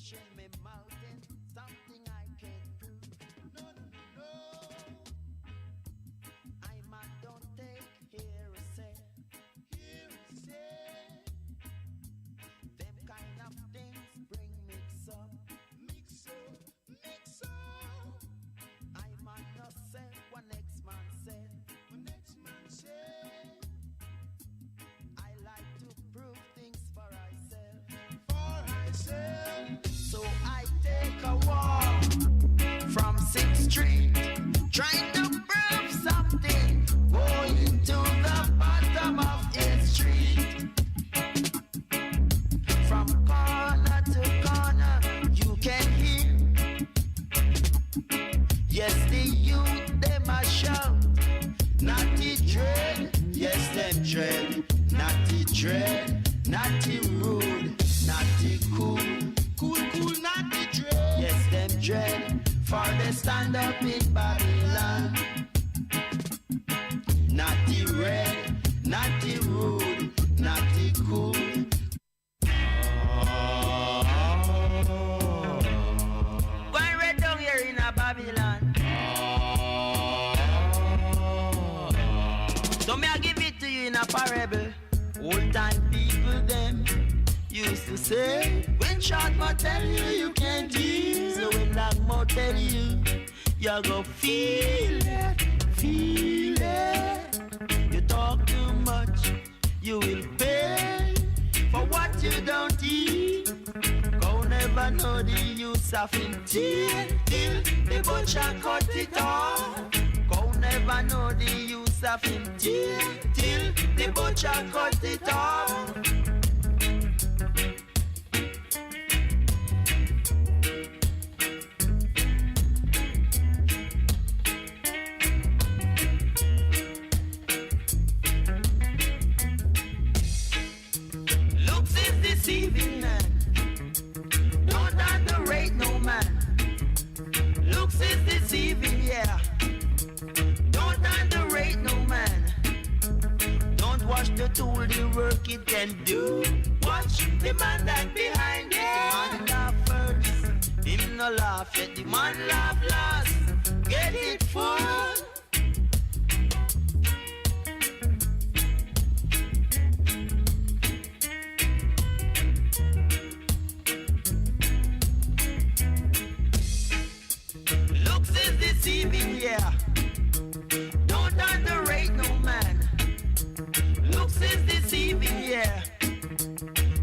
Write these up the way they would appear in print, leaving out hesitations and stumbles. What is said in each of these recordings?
pushing me mountain, something I can't do. No, no, no. I man don't take hearsay. Hearsay. Them kind of things bring mix up. Mix up, mix up. I man not say what next man said. What next man said. I like to prove things for myself. For myself. So I take a walk from 6th Street, trying to prove something. Going to the bottom of 8th Street. From corner to corner, you can hear. Yes, the youth, them a shout. Not the dread, yes, them dread. Not the dread, not the rude, not the cool. Cool, cool, not the dread. Yes, them dread. For they stand up in Babylon. Not the red, not the rude, not the cool. Going right down here in a Babylon. So me I give it to you in a parable. Old time people them used to say, when short ma tell you, you can't hear. So when long ma tell you, you go feel it, feel it. You talk too much, you will pay for what you don't eat. Go never know the use of him till the butcher cut it off. Go never know the use of him till the butcher cut it off. Looks is deceiving man. Don't underrate no man. Looks is deceiving, yeah. Don't underrate no man. Don't watch the tool, the work it can do. Watch the man that behind it. The man laugh first, him no laugh yet. The man laugh last, get it full. Looks is deceiving, yeah. Don't underrate no man. Looks is deceiving, yeah.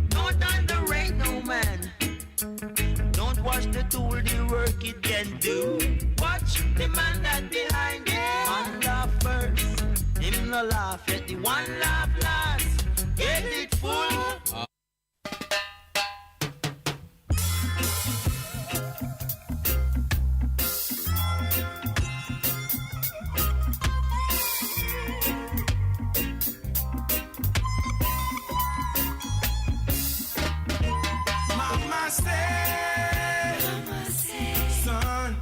Don't underrate no man. Don't watch the tool, the work it can do. Watch the man that behind it. Man laugh first, him no laugh yet. The one laugh last, get it full. Mama say, son,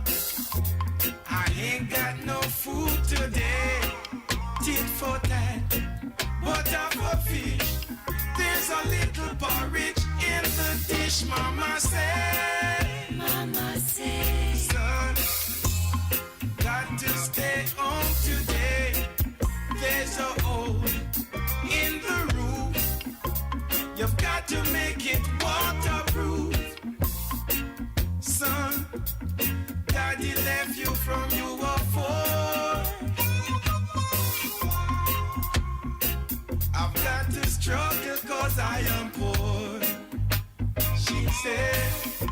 I ain't got no food today. Tit for tat, butter for fish. There's a little porridge in the dish. Mama say, son, got to stay home today. There's a hole in the roof. You've got to make it waterproof. Son, daddy left you from you were 4. I've got to struggle cause I am poor. She said,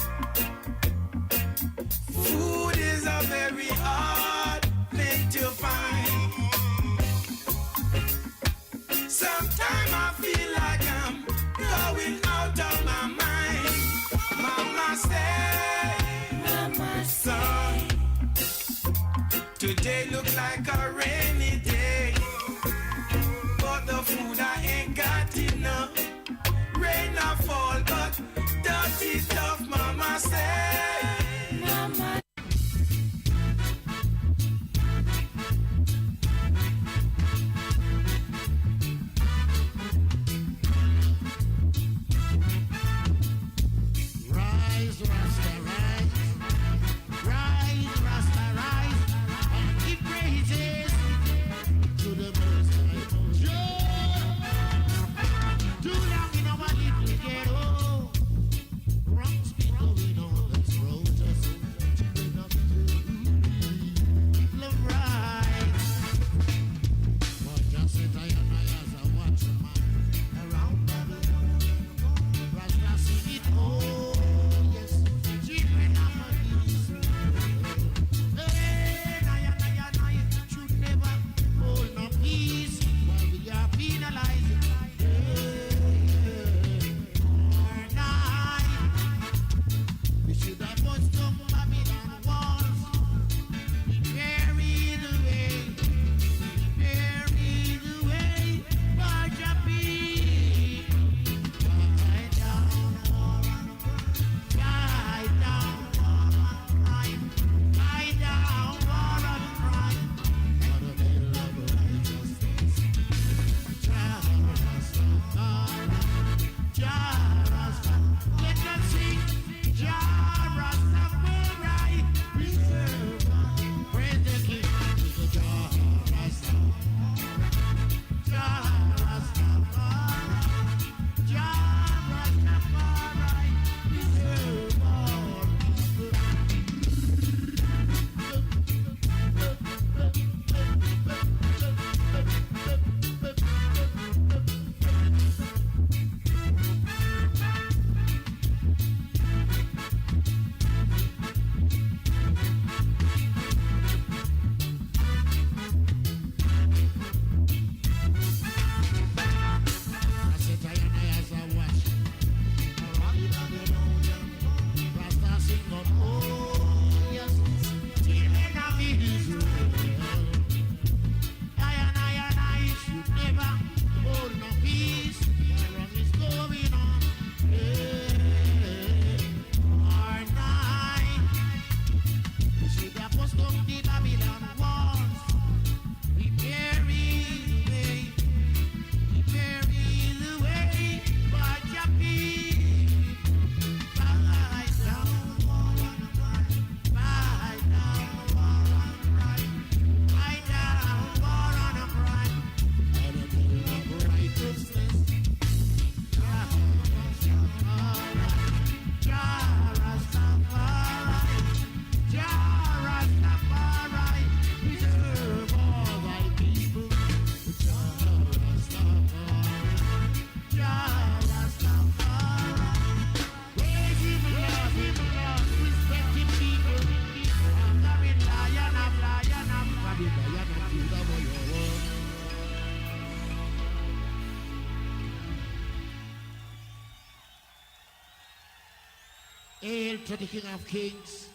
Hail to the King of Kings,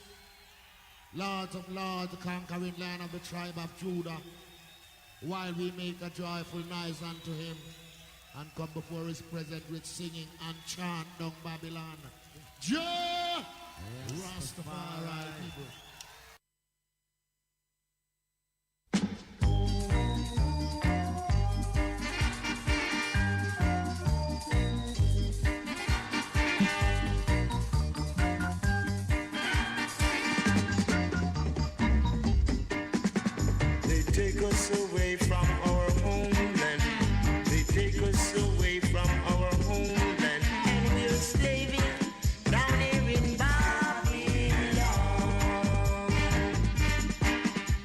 Lords of Lords, the conquering Lion of the tribe of Judah, while we make a joyful noise unto him and come before his presence with singing and chant down Babylon. Jah Rastafari people. Take us away from our homeland. They take us away from our homeland. And we're slaving down here in Babylon.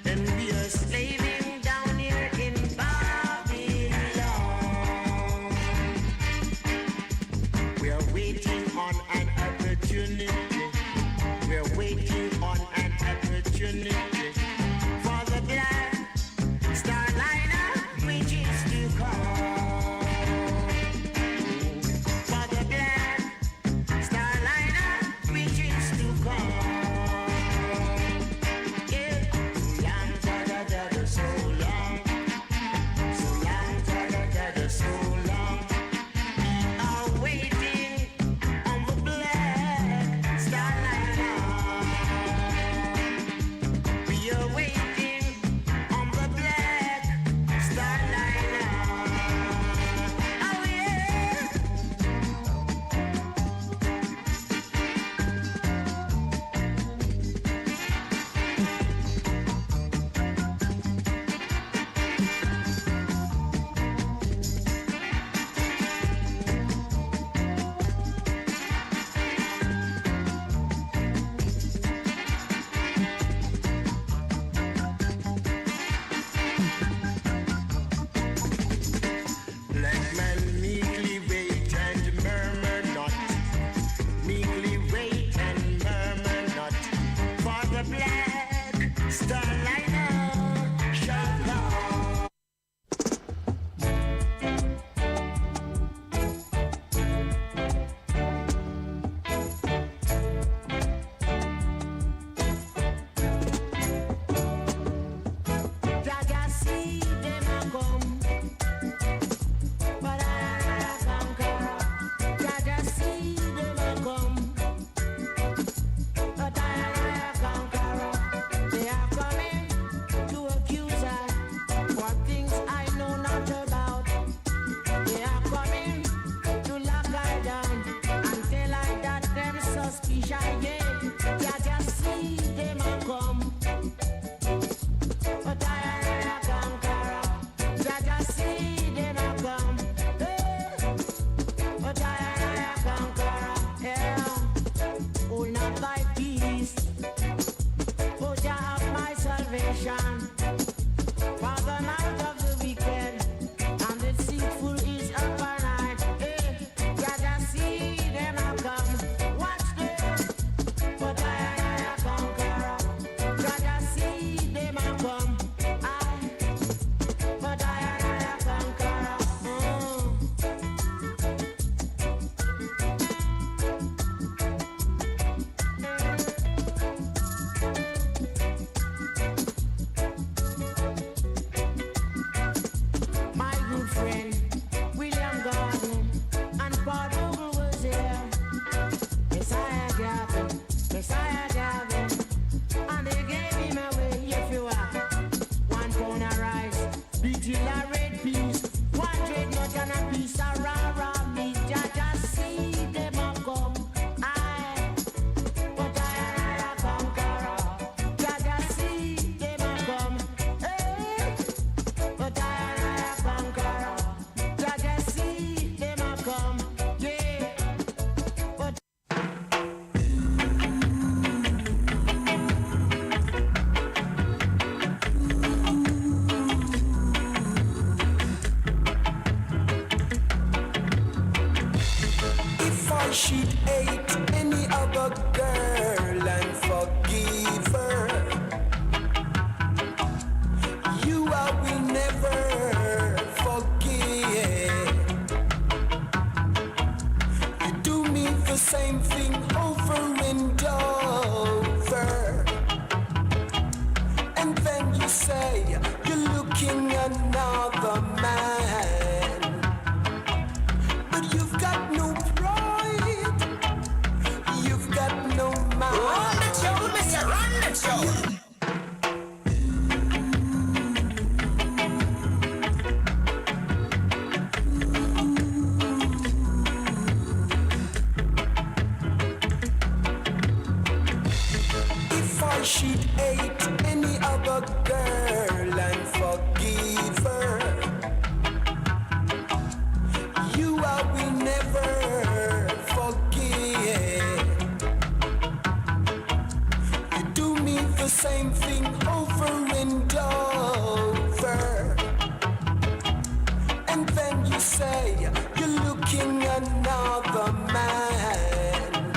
And we are Slaving down here in Babylon. We are waiting on an opportunity. We are waiting on an opportunity For the black starliner which is to come. For the black starliner which is to come. Yeah. so long, so long, so long. We are waiting on the black starliner. We are waiting on the black starliner. Oh yeah. Black man meekly wait and murmur not. Meekly wait and murmur not. For the black starliner shall come. Jaja see them a come, but I conquer. Jaja see them a come, but I conquer. They are coming to accuse us for things I know not about. They are coming to lock I down and tell I that them suspicious. Yeah, Jaja see them a come. But I conquer. Jaja see them a come. But I conquer. Yeah. Oh, not thy peace. Oh, Jah of my salvation. For the night of the wicked and the deceitful is upon night. Hey, Jaja see them a come. Watch them. But I conquer. Jaja see them a come. But I conquer. My good friend William Gordon and Paul Bogle was there. Messiah Gavin, and they gave him away. If you are 1 pound of rice, beetle a red peas, 100 nut and a piece of raw meat. Jaja see them a come. But I conquer. Jaja see them a come. But I conquer. Jaja see them a come. Yeah. But If I should hate any other girl and forgive her, you I will never forget. You do me the same thing over and should hate any other girl and forgive her, you I will never forget. You do me the same thing over and over, and then you say you're looking another man,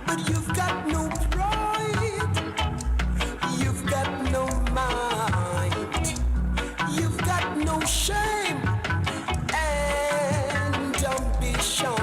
but you've got no pride, you've got no mind, you've got no shame and ambition.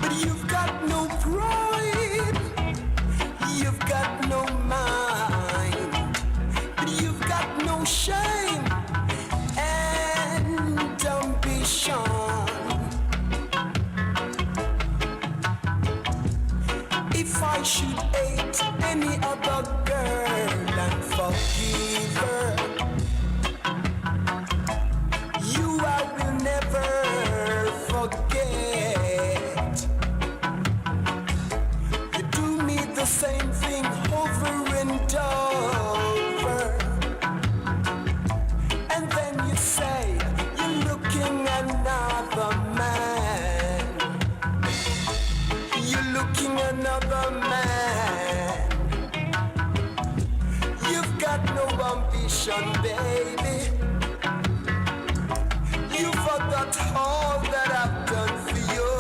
But you've got no pride, you've got no mind, but you've got no shame and ambition. If I should hate any other girl and forgive her, you I will never forget. You do me the same thing over and over, and then you say you're looking another man, you're looking another man. You've got no ambition, baby. You forgot all that I've done for you.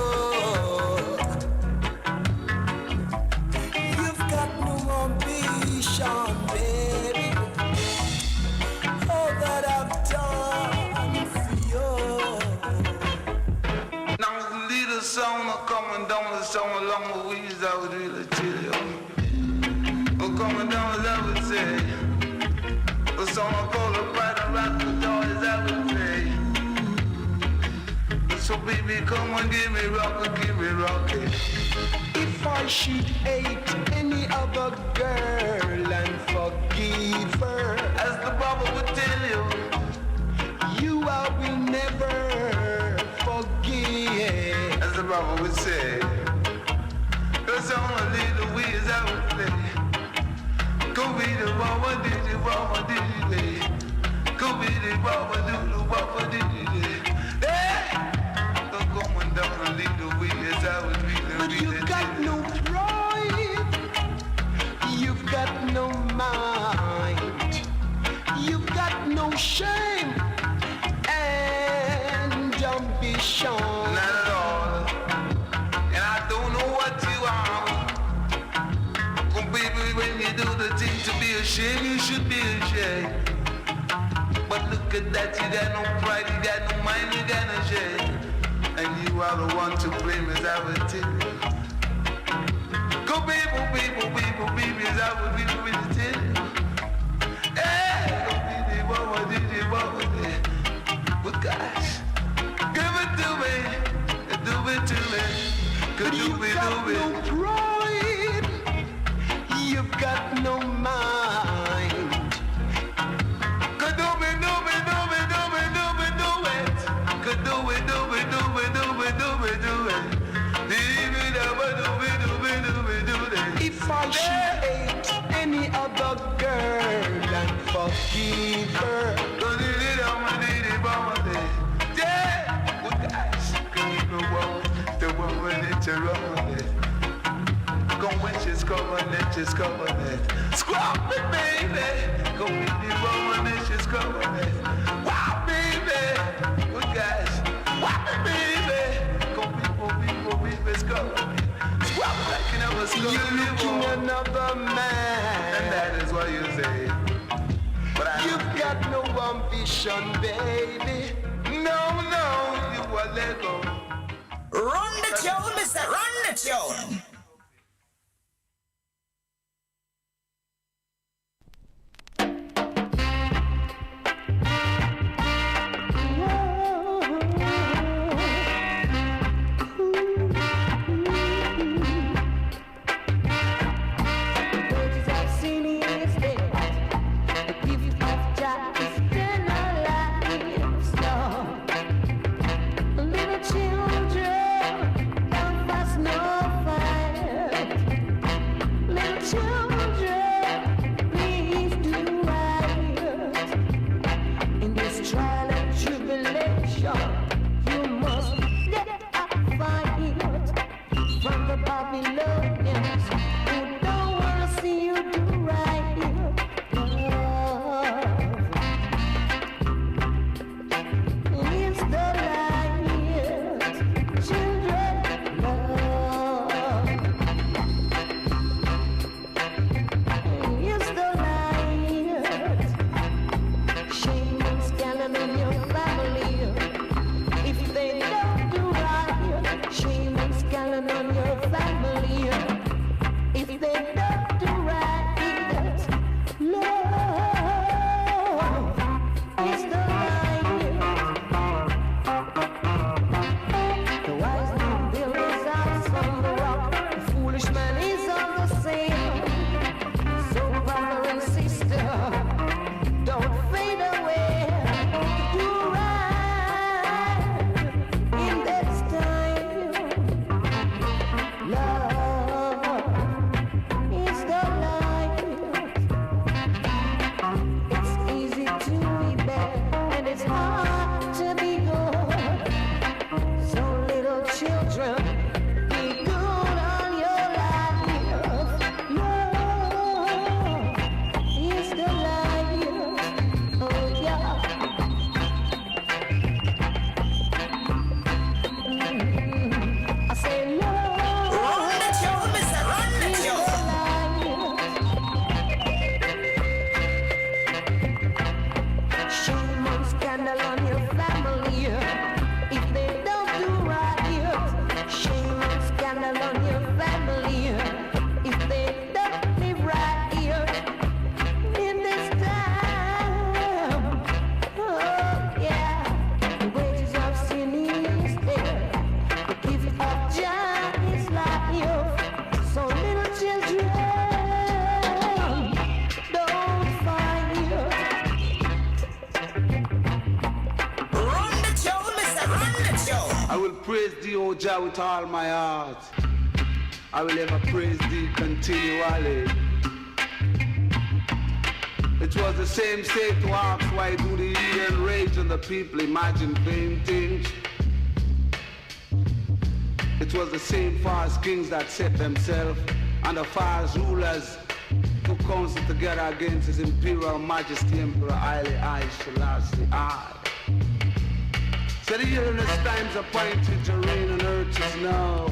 You've got no ambition, baby. All that I've done for you. Now the little song coming down the song along the ways I would really tell you. Coming down as I would say. The song I call the bright and rock the joys I would say. So baby, come and give me rocket. If I should hate any other girl and forgive her, As the Bible would tell you, you I will never forget. as the Bible would say, there's only little ways I would play. Go be the mama, did you, lay. Go be the mama, did you, lay. Hey! Going down a little ways I would But you've got no pride, you've got no mind, you've got no shame and ambition. Not at all. And I don't know what you are. Oh, baby, when you do the thing to be ashamed, you should be ashamed. But look at that, you got no pride, you got no mind, you got no shame. And you are the one to blame, as I would tell you. Go people, as I would really tell you. Hey, go be the woman, but gosh, give it to me, do it to me. But you've got no pride, you've got no mind. Could do it. Could do it. If I should hate any other girl and forgive her, Yeah, well guys, the woman in Toronto. Go when she's coming it. Squawk me, baby. Go with the woman and she's coming it. Wow, baby. Well guys, wow, baby. Go people, it's coming. Squawk like you never squawk. you're looking another man. And that is what you say. But You've got no ambition, baby. No, you are let go. Run the tune, mister, run the tune. Babylonians who don't want to see you do right. Love is the light, children. Love is the light. Shame and scandal in your family. If they don't do right, shame and scandal on your family. If they don't do right, love is the light. The wise man builds his house on the rock. The foolish man is on the same. So brother and sister, don't fade away. Do right in this time. Love is the light. It's easy to be bad and it's hard to be good. So little children, be good on your life. Love is the light. Oh yeah. I say love. Run the show, mister, run the show. Shame and scandal on your family. If they don't do right, shame and scandal on your family. If they don't live right in this time. Oh yeah, the wages of sin is there. The gift of Jah is life. So little children, don't fight. Run the show, mister, run the show. I will praise thee, O Jah, with all my heart. I will ever praise thee continually. It was the same state to ask why do the heathen rage and the people imagine vain things. It was the same false kings that set themselves and the false rulers to counsel together against his imperial majesty Emperor Haile Selassie I. Said the earnest times appointed to reign on earth is now.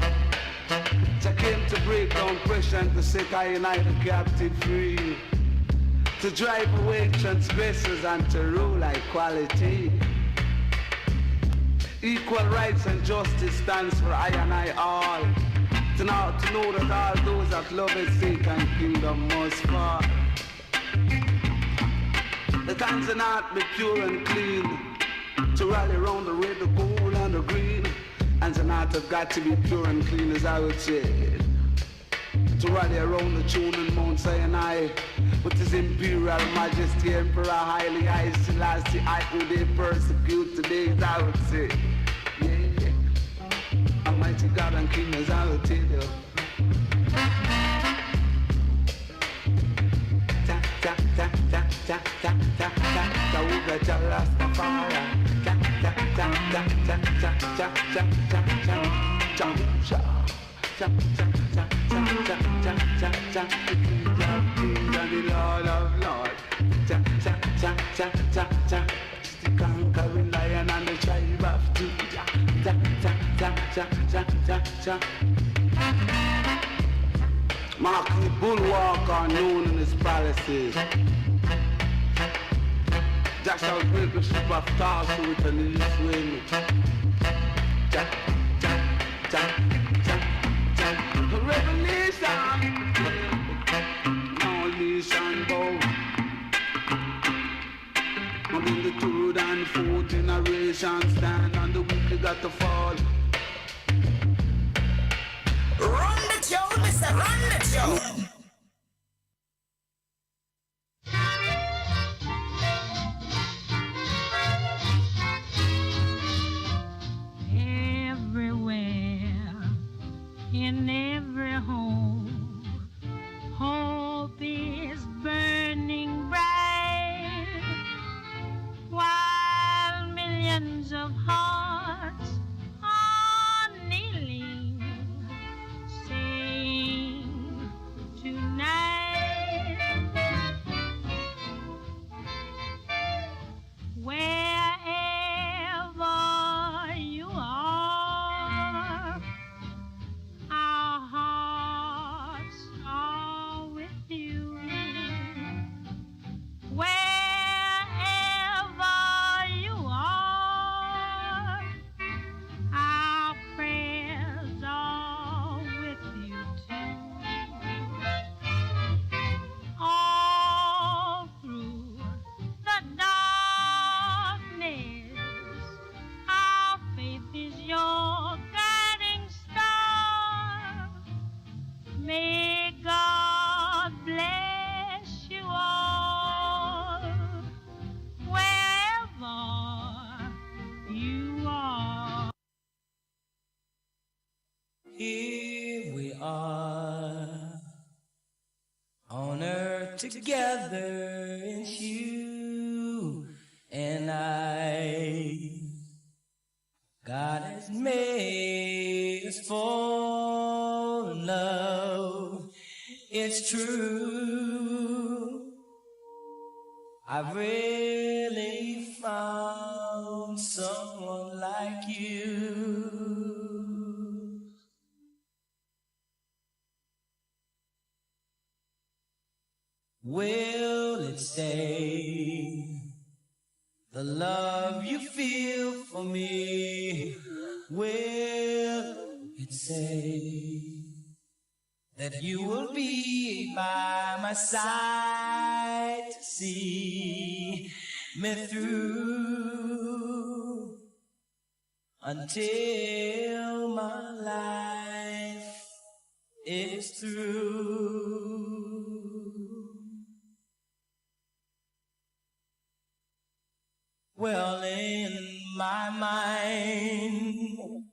I came to break down pressure and to set I and I the captive free. To drive away transgressors and to rule equality. Equal rights and justice stands for I and I all. To know that all those that love his sake and kingdom must fall. The times are not be pure and clean. To rally around the red, the gold and the green. And the night have got to be pure and clean as I would say. To rally around the tune and Mount Sinai with his imperial majesty Emperor Haile Selassie I who they persecute today as I would say. Yeah, Almighty God and King as I would tell you. Ta ta ta ta ta ta ta ta ta who got your Rastafari. Ta ta ta ta ta ta ta ta ta ta ta ta. Cha cha cha cha cha cha cha cha, the King of Kings and the Lord of Lords. Cha cha cha cha cha cha, the conquering Lion and the tribe of Judah. Cha cha cha cha cha cha cha. Marking the bulwark are known in his palaces. Just how great the ship of Tarsus with an east wind. Cha cha cha cha. Revelation, all nation bow. And in the third and fourth generation stand, and the wicked got to fall. Run the show, mister, run the show. Everywhere, in every home, hope is burning bright, while millions of hearts are kneeling, saying are on earth together, it's you and I. God has made us fall in love, it's true. I've really found someone like you. Will it stay? The love you feel for me, will it say that you will be by my side to see me through until my life is through? Well, in my mind,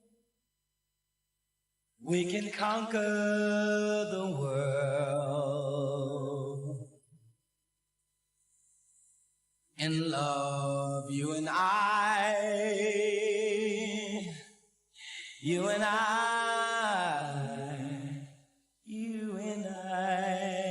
we can conquer the world. In love, you and I, you and I, you and I.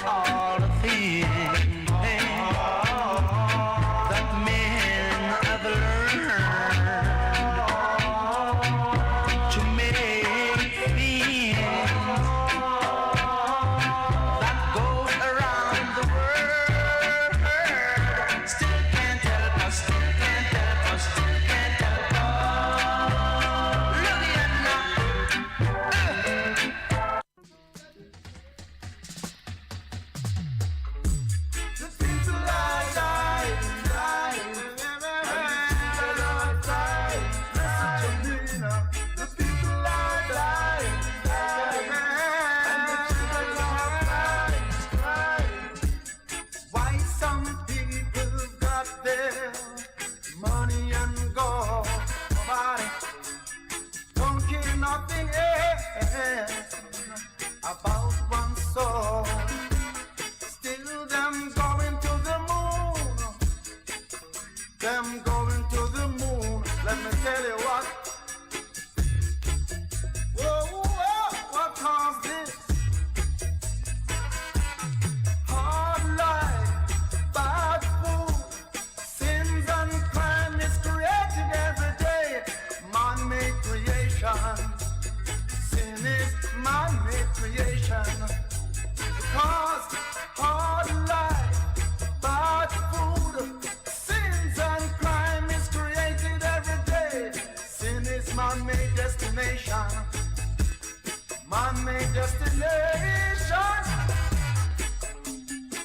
all the things that men money and gold. Nobody don't care nothing else about one soul. Still them going to the moon. Them going to the moon. Let me tell you what. Whoa, whoa, what caused this? Hard life, bad food, sins and crime is created every day. Man-made creation. Sin is man-made creation. Because hard life, bad food, sins and crime is created every day. Sin is man-made destination. Man-made destination.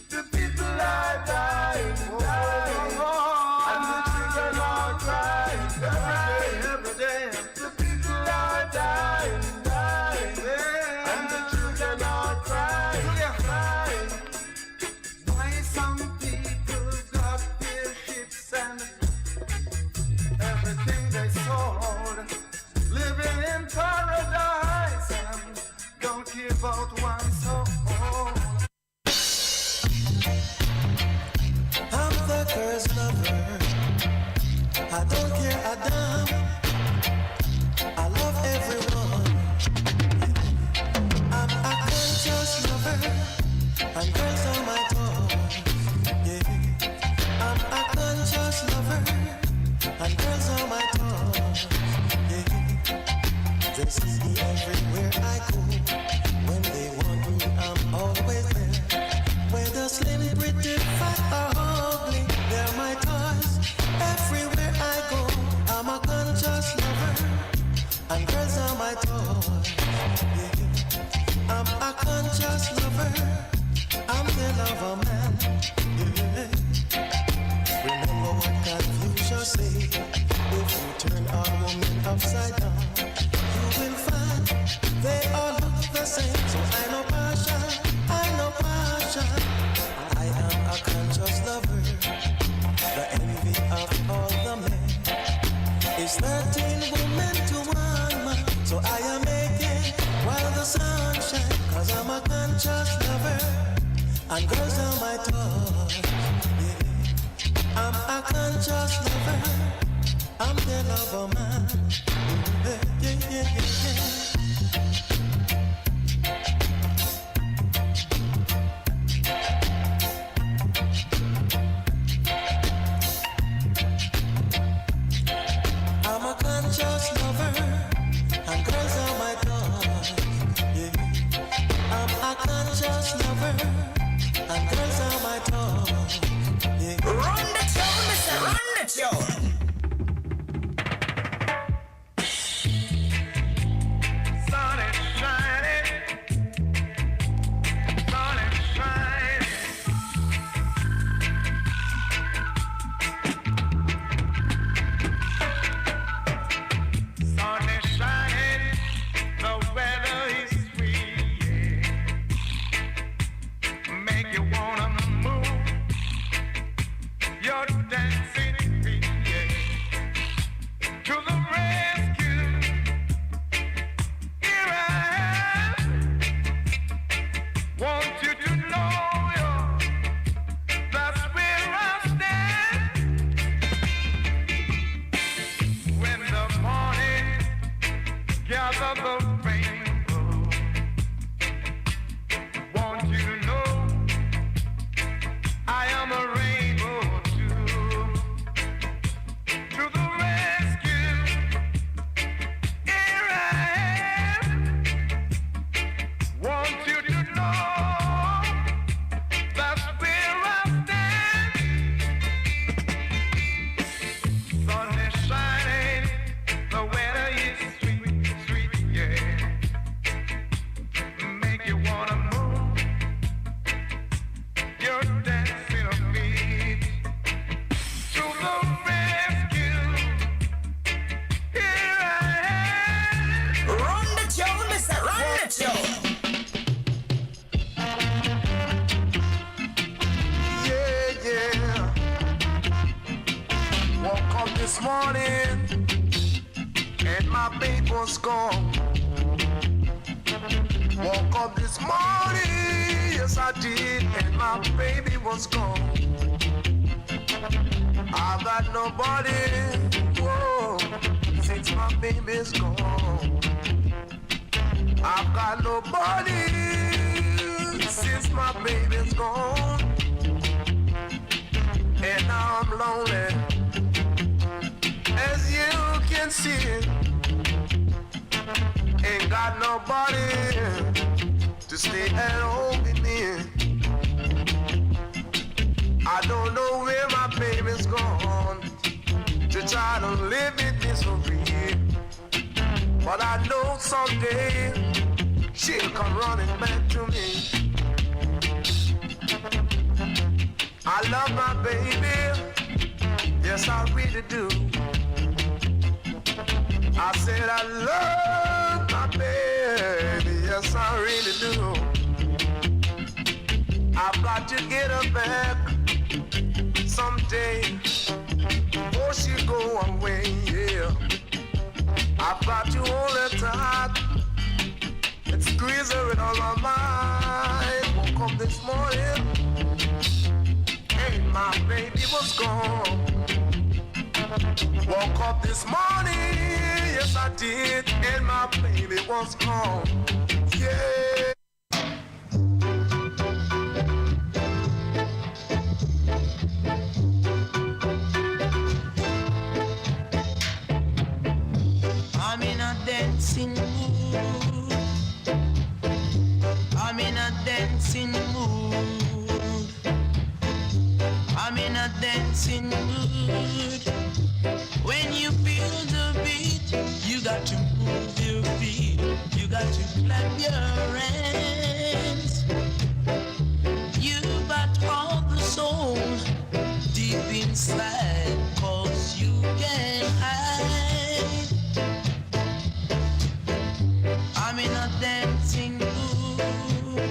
The people are dying, dying, and the children are crying every day. The people are dying, dying, and the children are crying. Why some people got their ships and everything they sold, living in paradise and don't give out one soul. I'm the cursed lover. I don't care a damn. I love everyone. I'm a conscious lover, and girls are my toys. Yeah. I'm a conscious lover, and girls are my toys. Yeah. They see me everywhere I go. When they want me, I'm always there. Whether slim, pretty, fat, or ugly, they're my toys. Everywhere I go, I'm a conscious lover, and girls are my toys. Yeah. I'm a conscious lover, I'm the lover man. Yeah. Remember what Confucius said: if you turn a woman upside down, you will find they all look the same. So I know passion, I know passion. I am a conscious lover, the envy of all the men. It's 13 women to one man, so I am making while the sun shines. Cause I'm a conscious lover, and girls are my toys. Yeah. I'm a conscious lover, I'm the lover man. Yeah, yeah, yeah, yeah. I'm a conscious lover, and girls are my toys. Yeah. I'm a conscious lover, and girls are my toys. Yeah. Run the show, Mr. Run the show. Sun is shining, sun is shining. Sun is shining, the weather is sweet, yeah. Make you wanna move your dancing feet, yeah. To the rescue, here I am. Want you to know that's where I stand. When the morning gather the rainbow, want you to know I am a rainbow too. To the rescue, here I am. Want you to know that's where I stand. Sun is shining, the weather is sweet, sweet, yeah. this morning and my baby was gone. Woke up this morning, yes I did, and my baby was gone. I've got nobody, whoa, since my baby's gone. I've got nobody since my baby's gone. And now I'm lonely, as you can see. Ain't got nobody to stay at home with me. I don't know where my baby's gone to try to live in misery. But I know someday she'll come running back to me. I love my baby, yes I really do. I said I love my baby, yes I really do. I've got to get her back someday before she go away, yeah. I've got to hold her tight and squeeze her in all my mind. Woke up this morning and my baby was gone. Woke up this morning, yes I did, and my baby was gone. Yeah. I'm in a dancing mood. I'm in a dancing mood. I'm in a dancing mood. When you feel the beat, you got to move your feet. You got to clap your hands. You got all the soul deep inside, 'cause you can't hide. I'm in a dancing mood.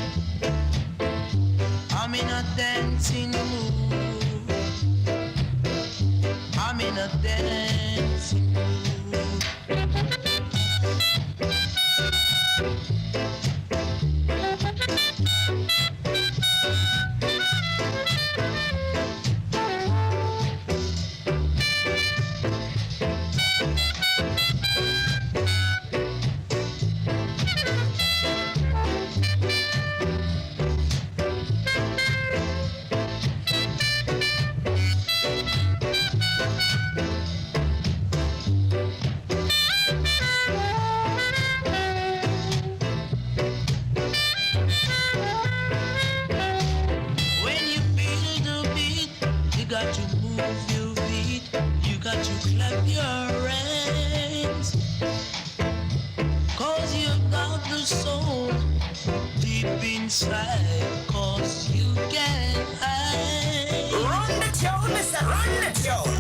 I'm in a dancing mood. I'm in a dancing mood. Inside, 'cause you can't hide. Run the tune, mister, run the tune.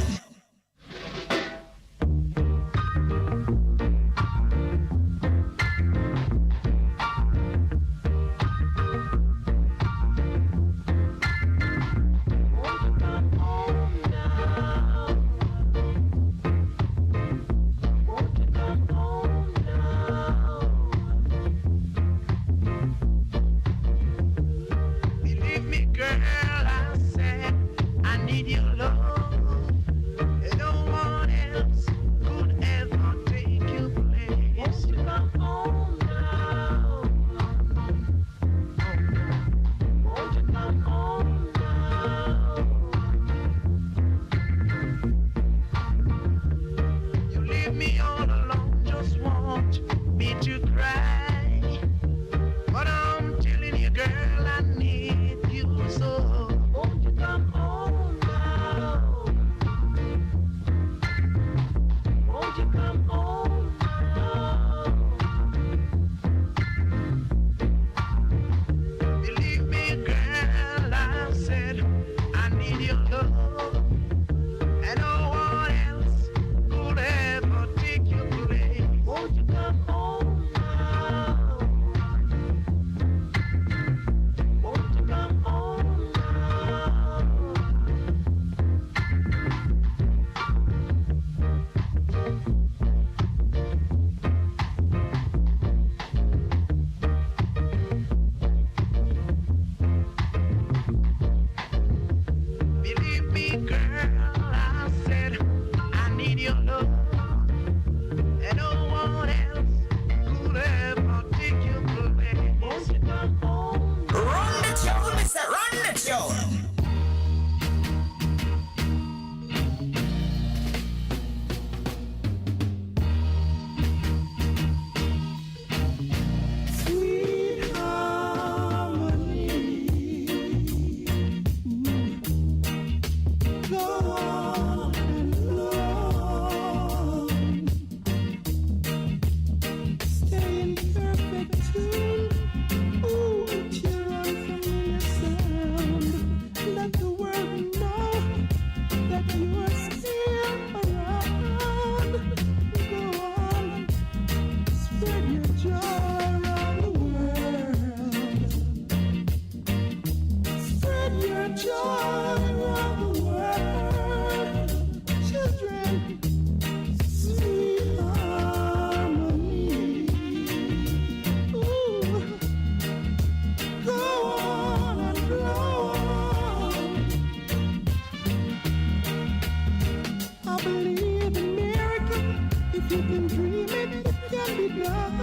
believe in miracles. If you can dream it, it can be done.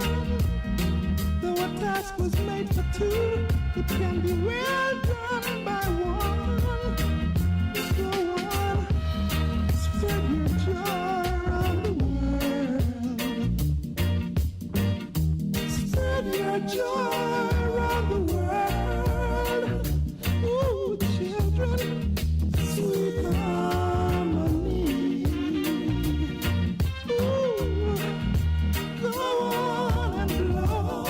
Though a task was made for two, it can be well done by one. Go on, spread your joy around the world. Spread your joy around the world. Ooh, children, sweet harmony. Ooh, go on and blow.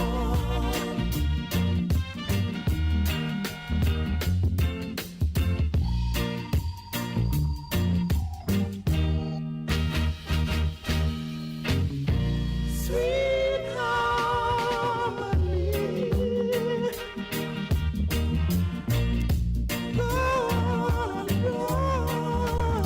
Sweet harmony. Go on and blow.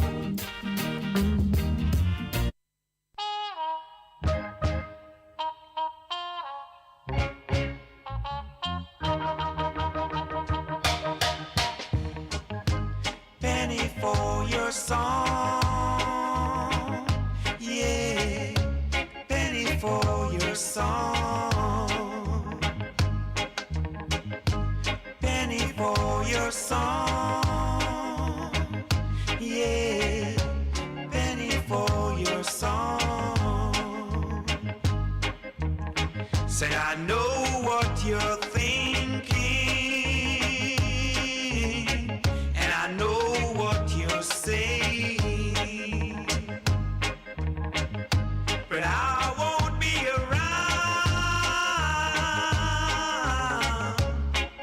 Penny for your song, yeah. Penny for your song. Penny for your song, yeah. Penny for your song. Say I know what you're thinking, and I know what you're saying, but I won't be around.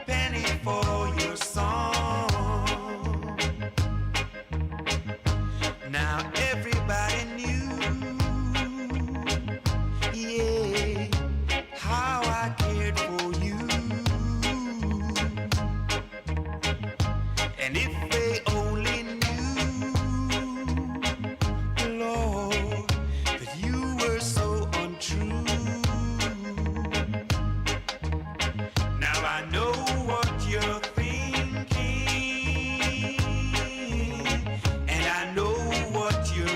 Penny for your song. Now everybody knew, yeah, how I cared for you. And if they only knew, Lord, that you were so untrue. Now I know what you're thinking, and I know what you're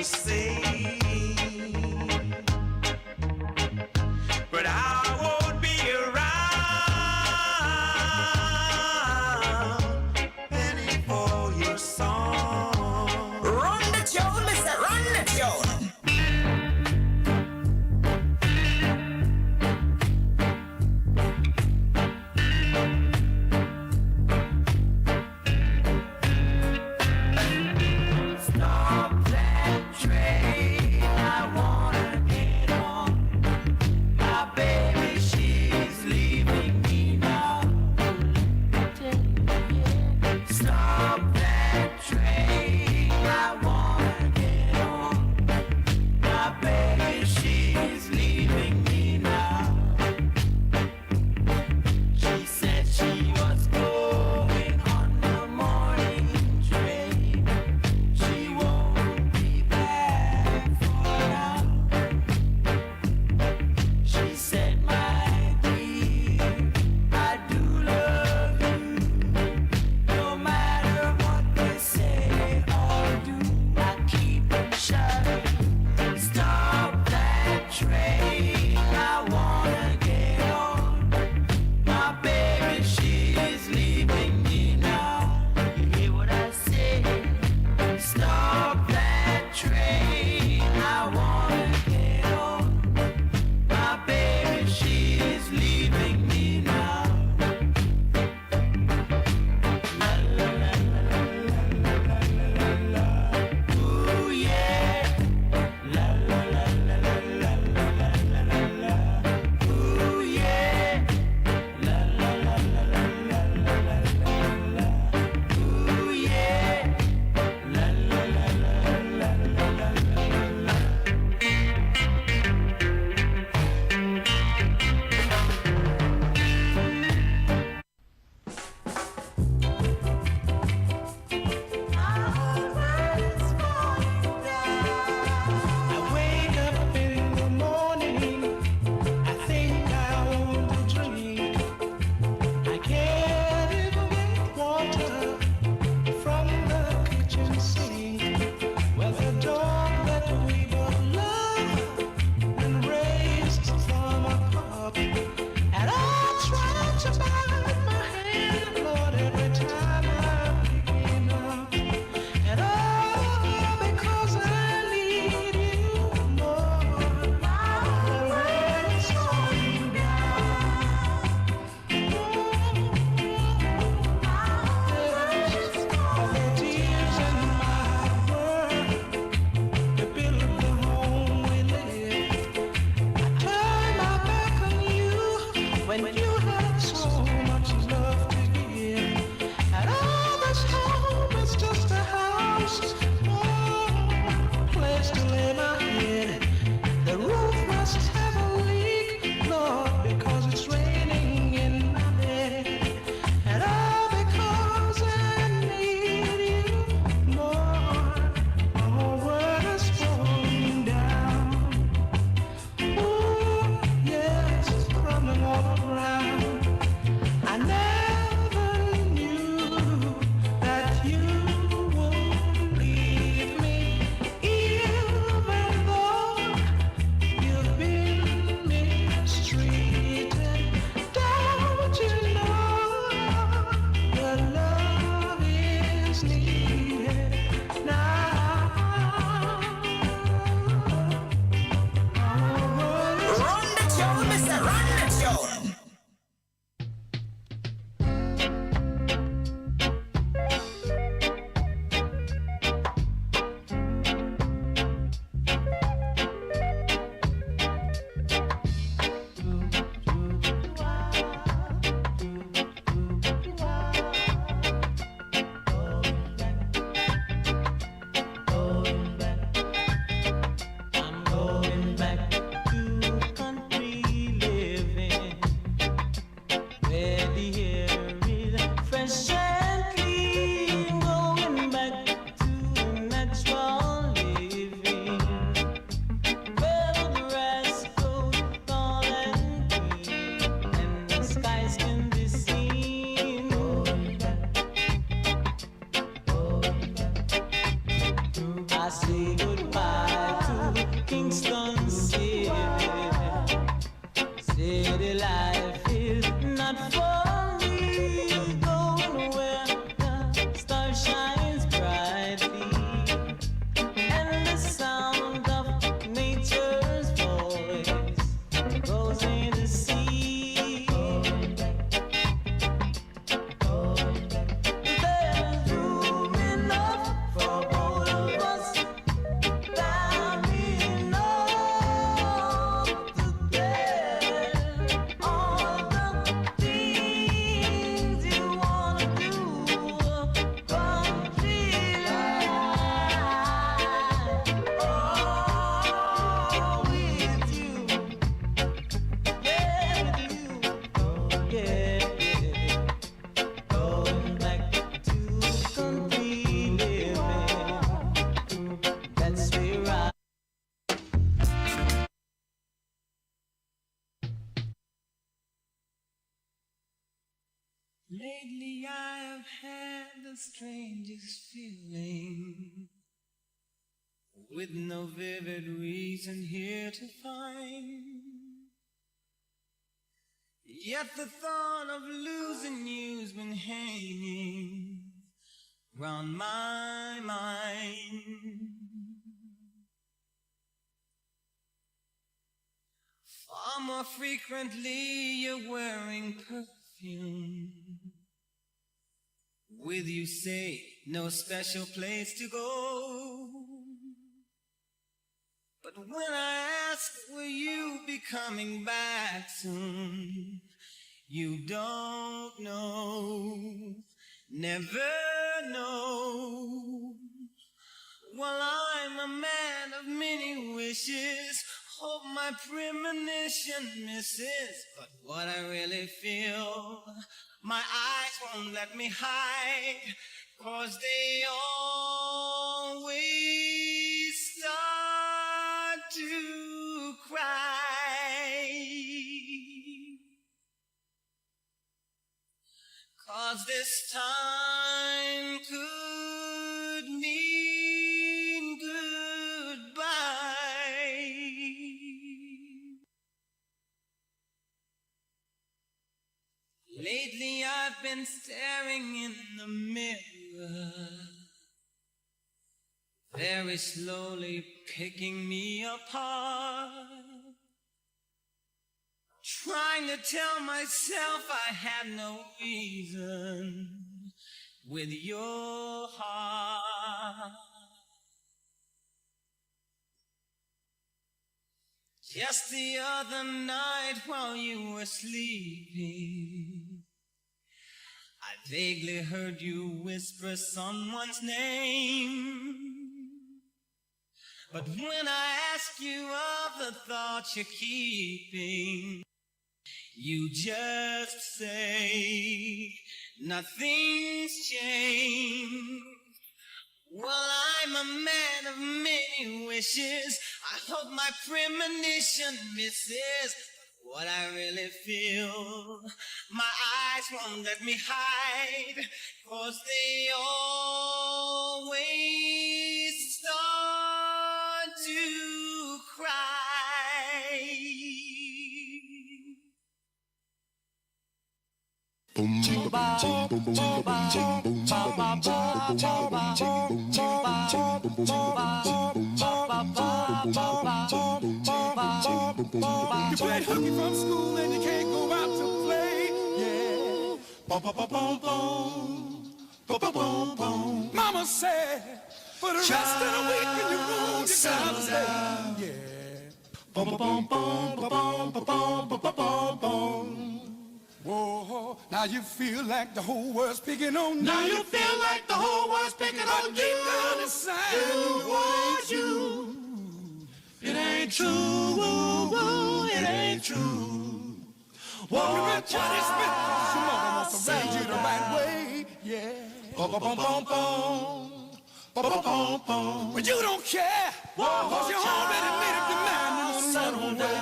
Lately I have had the strangest feeling, with no vivid reason here to find. Yet the thought of losing you's been hanging round my mind. Far more frequently you're wearing perfume. With you say no special place to go. But when I ask will you be coming back soon, you don't know, never know. Well, I'm a man of many wishes, hope my premonition misses. But what I really feel, my eyes won't let me hide, 'cause they always start to cry. 'Cause this time could mean goodbye. Lately I've been staring in the mirror, very slowly picking me apart, trying to tell myself I had no reason with your heart. Just the other night while you were sleeping, I vaguely heard you whisper someone's name. But when I ask you of the thoughts you're keeping, you just say nothing's changed. Well, I'm a man of many wishes, I hope my premonition misses. But what I really feel, my eyes won't let me hide, 'cause they always start to cry. Boom, boom, boom, boom, boom, boom, You played hooky from school and you can't go out to play. Yeah. Bum, bum, bum, bum, bum. Bum, bum, bum, bum. Mama said, for the rest of the week when you roll, you gotta stay. Yeah. Bum, bum, bum, bum, bum, bum, bum, bum, bum, bum. Whoa, now you feel like the whole world's picking on you. Now you feel like the whole world's picking on you. Deep down inside, it was you. It ain't true, woo, woo, it ain't true. Whoa, what is meant, your mother wants to raise you the right way. Yeah. Bum, bum, bum, bum, bum. Bum, bum, bum, bum. But you don't care, 'cause you already made up your mind you're gonna run away.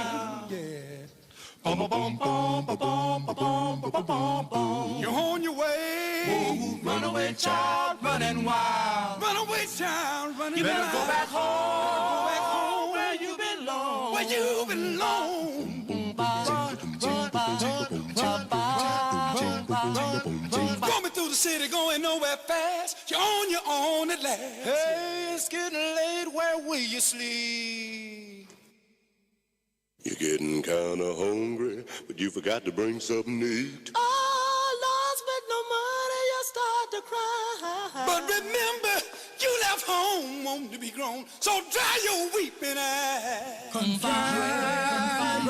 Yeah. Bum, bum, bum, bum, bum, bum, bum, bum, bum, bum. You're on your way. Whoa, runaway child, running wild. Runaway child, running wild. You better go back home. Go back home where you belong. Where you belong. Roaming through the city, going nowhere fast. You're on your own at last. Hey, it's getting late. Where will you sleep? You're getting kinda hungry, but you forgot to bring something to eat. Oh, lost with no money, you start to cry. But remember, you left home wanting to be grown, so dry your weeping eyes. Confined,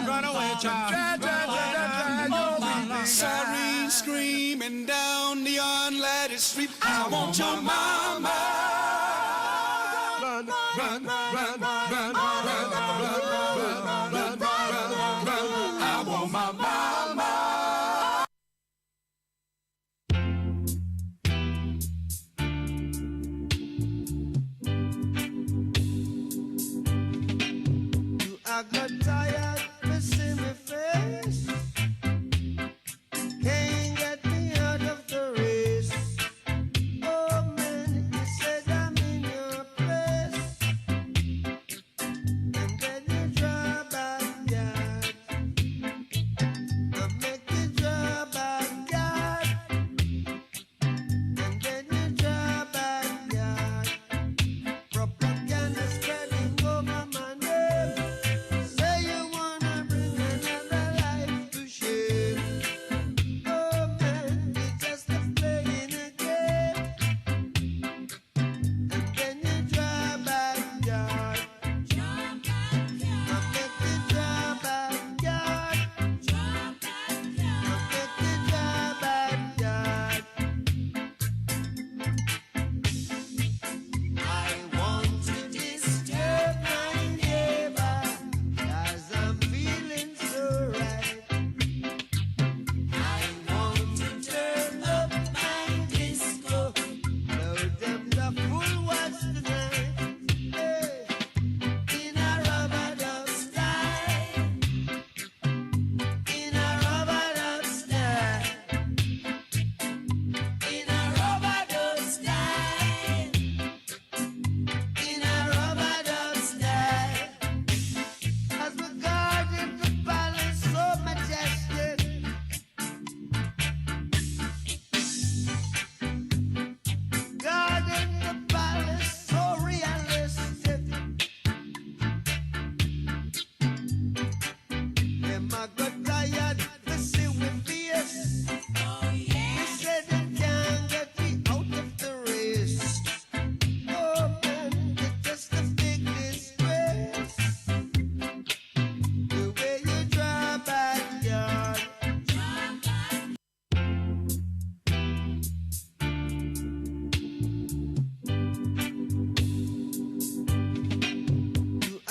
runaway child. Siren screaming down the unlighted street. I want your mama. Run, run, run, run, run, run, run, run, run. I want my mama. I got tired to see me face.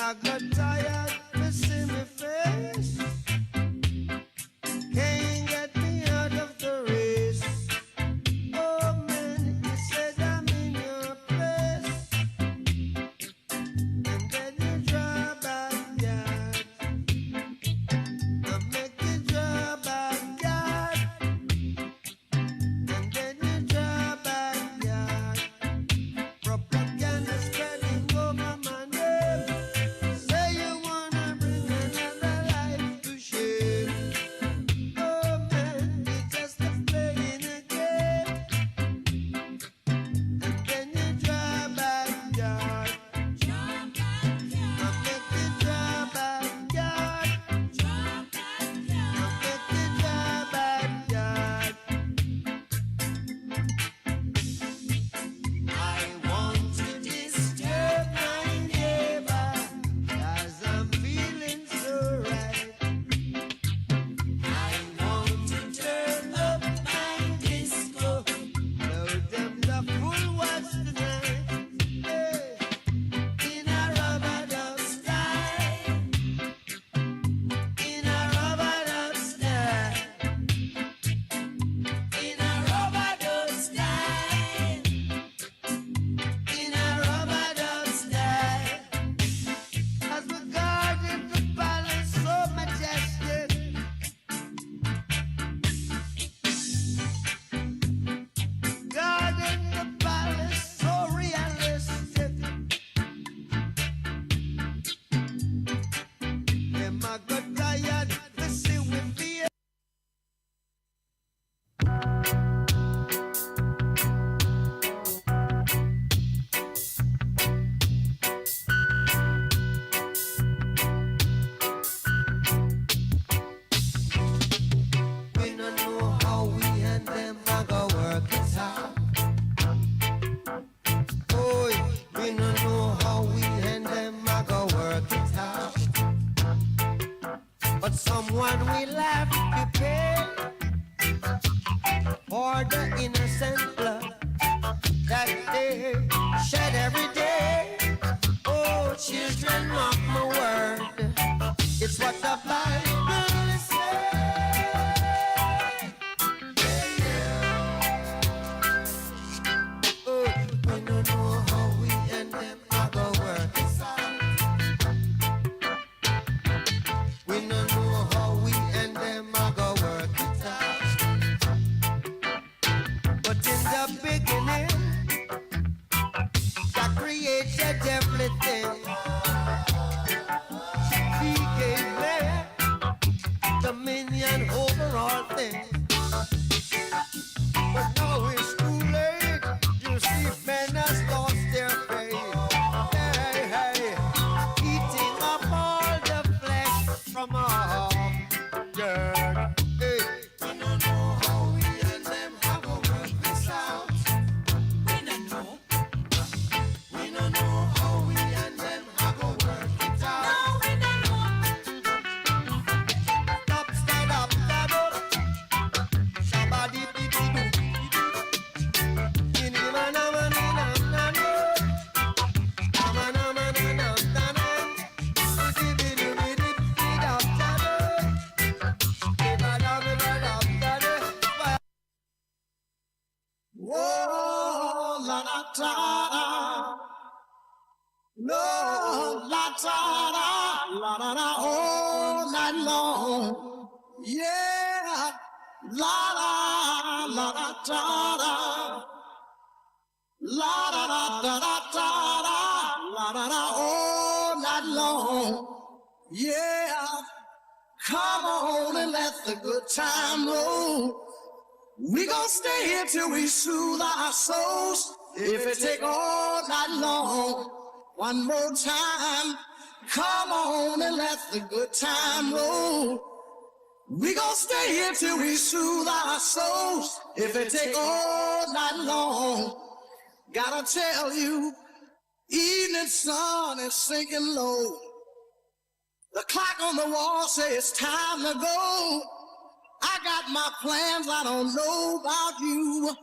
I got tired to see me face. Can't get me out of the race. Oh man, you said I'm in your place. And then you draw backyard. I make you draw backyard. And then you draw backyard. Propaganda spreading over my name. Say you wanna bring another life to shame. Oh man, you're just a playing a game. And then you draw backyard. I make you draw backyard. I make you draw backyard. I want to disturb my neighbor, 'cause I'm feeling so right. I want to turn up my disco, load them the full watch tonight. Hey, in a rubber dub style, in a rubber dub style, in a rubber dub style. In a rubber dub style, as we guarded the palace so majestic, guarding the palace so realistic. Them I got tired to see we fear. We don't know how we and them a go work it out. Oh, we don't know how we and them a go work it out. But someone will have to pay for the innocent blood that they shed every day. Oh, children, mark my word, it's what the Bible says. Oh, we don't know how we and them are gonna work this out. We don't know how we and them are gonna work it out. But in the beginning, God created everything. He gave man dominion over all things. But now it's too late. You see, men has lost their faith. Hey, hey, eating up all the flesh from off the earth. Hey, we don't know how we and them have to work this out. We don't know. We don't know how we and them have to work it out. No, we don't know. Stop, stand up, stand up. Somebody beep, beep, beep. Oh, la da da, no, la da da, la da da, all night long, yeah, la da da da, la da da da da da, la da da, all night long, yeah. Come on and let the good time roll. We gon' stay here till we soothe our souls. If it take all night long, one more time. Come on and let the good time roll. We gon' stay here till we soothe our souls. If it take all night long, gotta tell you, evening sun is sinking low. The clock on the wall says it's time to go. I got my plans, I don't know about you.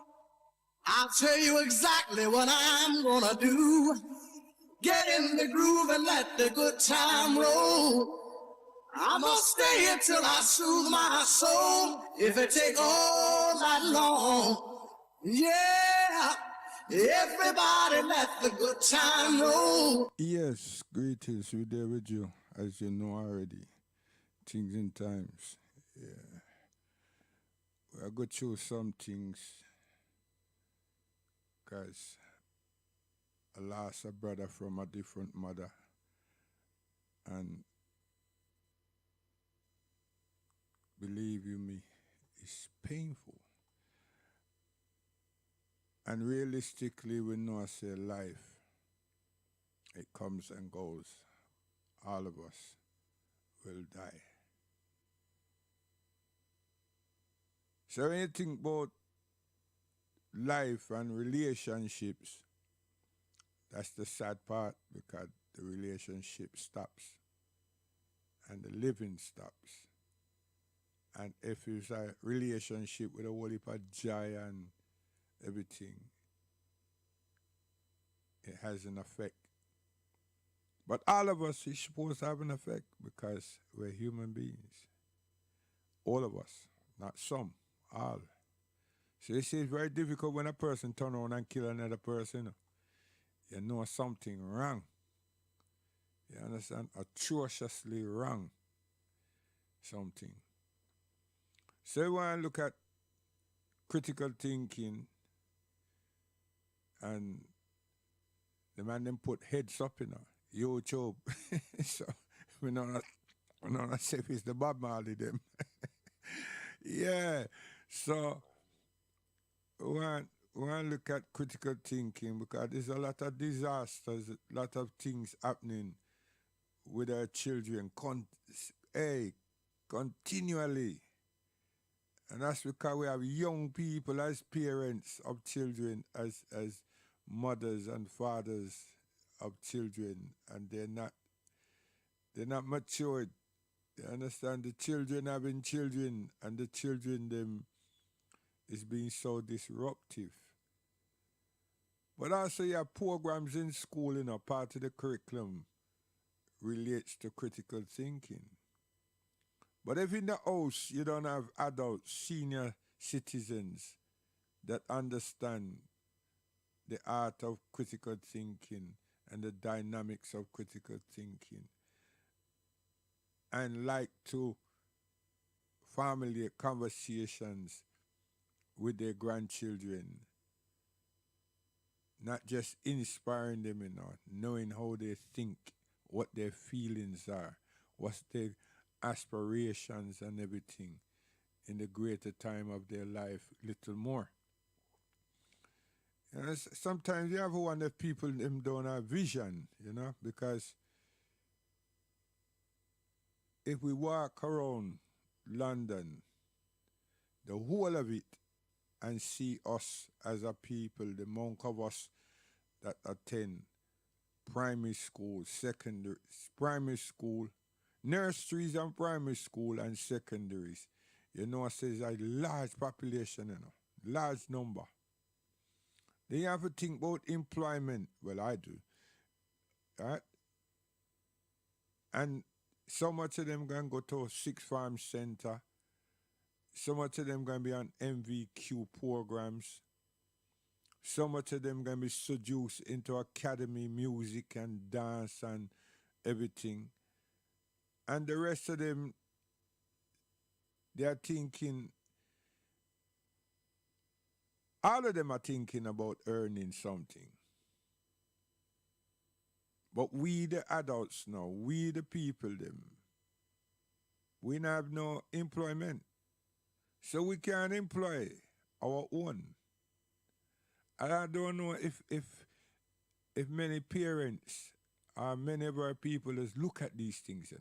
I'll tell you exactly what I'm gonna do. Get in the groove and let the good time roll. I must stay here till I soothe my soul. If it take all night long, yeah. Everybody let the good time roll. Yes, greetings. We're there with you, as you know already. Things and times. Yeah. I go through some things because I lost a brother from a different mother. And believe you me, it's painful. And realistically, we know I say life, it comes and goes. All of us will die. So when you think about life and relationships, that's the sad part because the relationship stops and the living stops. And if it's a relationship with a whole heap of joy and everything, it has an effect. But all of us is supposed to have an effect because we're human beings. All of us, not some, all. So you see, it's very difficult when a person turn around and kill another person. You know something wrong. You understand? Atrociously wrong. Something. So you want to look at critical thinking and the man them put heads up in YouTube. So we not say if it's the Bob Marley them. Yeah. So we want to look at critical thinking because there's a lot of disasters, a lot of things happening with our children continually. And that's because we have young people as parents of children, as mothers and fathers of children, and they're not matured. You understand? The children having children, and the children them is being so disruptive. But also you have programs in school, part of the curriculum relates to critical thinking. But if in the house you don't have adults, senior citizens that understand the art of critical thinking and the dynamics of critical thinking and like to family conversations with their grandchildren, not just inspiring them, knowing how they think, what their feelings are, what's their aspirations and everything in the greater time of their life, little more. And sometimes you have to wonder if people them don't have vision, because if we walk around London, the whole of it, and see us as a people, the monk of us that attend primary school, nurseries and primary school and secondaries, it says a large population, large number. Then you have to think about employment. Well, I do. Right? And so much of them going to go to Sixth Farm Center. So much of them going to be on MVQ programs. So much of them going to be seduced into academy music and dance and everything. And the rest of them, they are thinking, all of them are thinking about earning something. But we the adults now, we the people them, we don't have no employment. So we can't employ our own. And I don't know if many parents or many of our people just look at these things,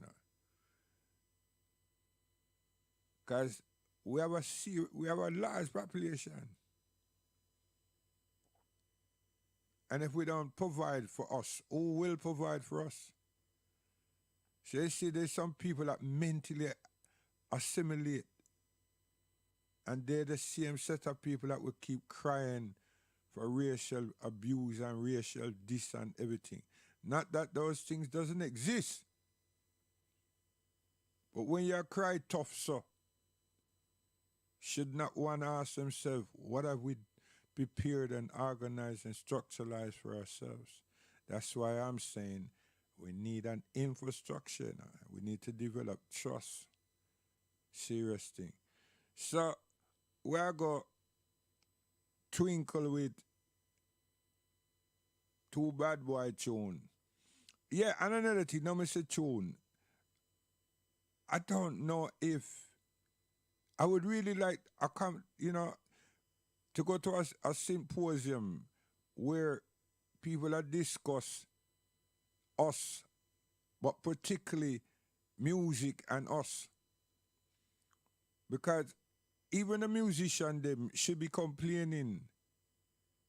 Because we have a large population. And if we don't provide for us, who will provide for us? So you see, there's some people that mentally assimilate. And they're the same set of people that will keep crying for racial abuse and racial this and everything. Not that those things doesn't exist. But when you cry tough, so, should not one ask themselves, what have we prepared and organized and structuralized for ourselves? That's why I'm saying we need an infrastructure now. We need to develop trust. Serious thing. So we're going to twinkle with two bad boy tune. Yeah, and another thing, now me say tune. I don't know if I would really like to go to a symposium where people are discuss us, but particularly music and us. Because even the musician them should be complaining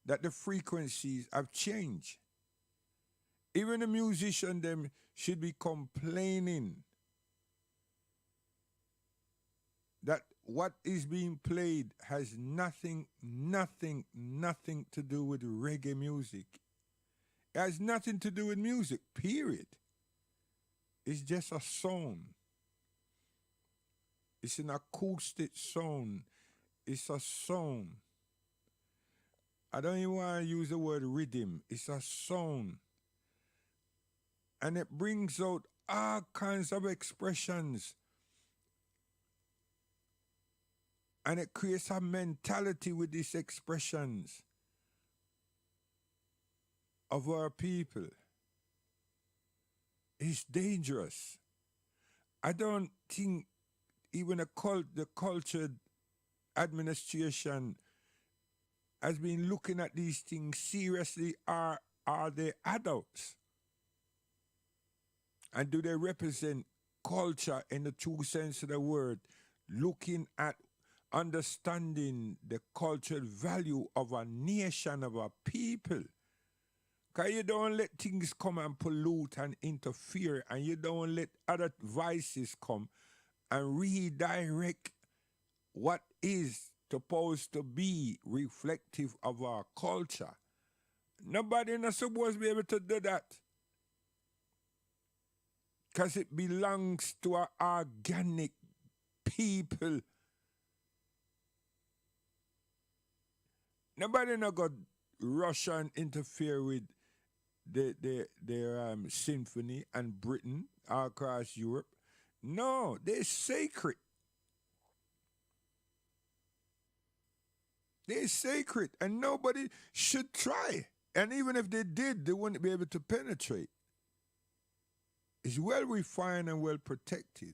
that the frequencies have changed. Even the musician them should be complaining that what is being played has nothing to do with reggae music. It has nothing to do with music, period. It's just a song. It's an acoustic song. It's a song. I don't even want to use the word rhythm. It's a song. And it brings out all kinds of expressions. And it creates a mentality with these expressions of our people. It's dangerous. I don't think even the cultured administration has been looking at these things seriously. Are they adults? And do they represent culture in the true sense of the word? Looking at understanding the cultural value of a nation, of a people. Because you don't let things come and pollute and interfere, and you don't let other vices come and redirect what is supposed to be reflective of our culture. Nobody not supposed to be able to do that. Because it belongs to our organic people. Nobody not got rush and interfere with their symphony and Britain all across Europe. No, they're sacred. They're sacred, and nobody should try. And even if they did, they wouldn't be able to penetrate. It's well refined and well protected.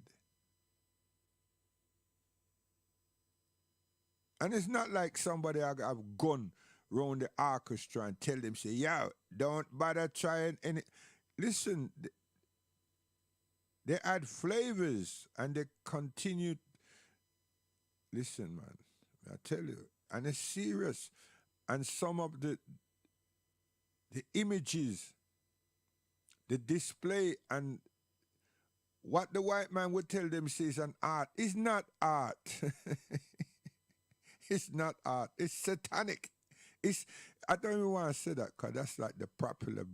And it's not like somebody have gone round the orchestra and tell them, say, yeah, don't bother trying any. Listen, they add flavors and they continue. Listen, man, I tell you, and it's serious. And some of the images, the display, and what the white man would tell them says an art is not art. It's not art. It's satanic. I don't even want to say that because that's like the popular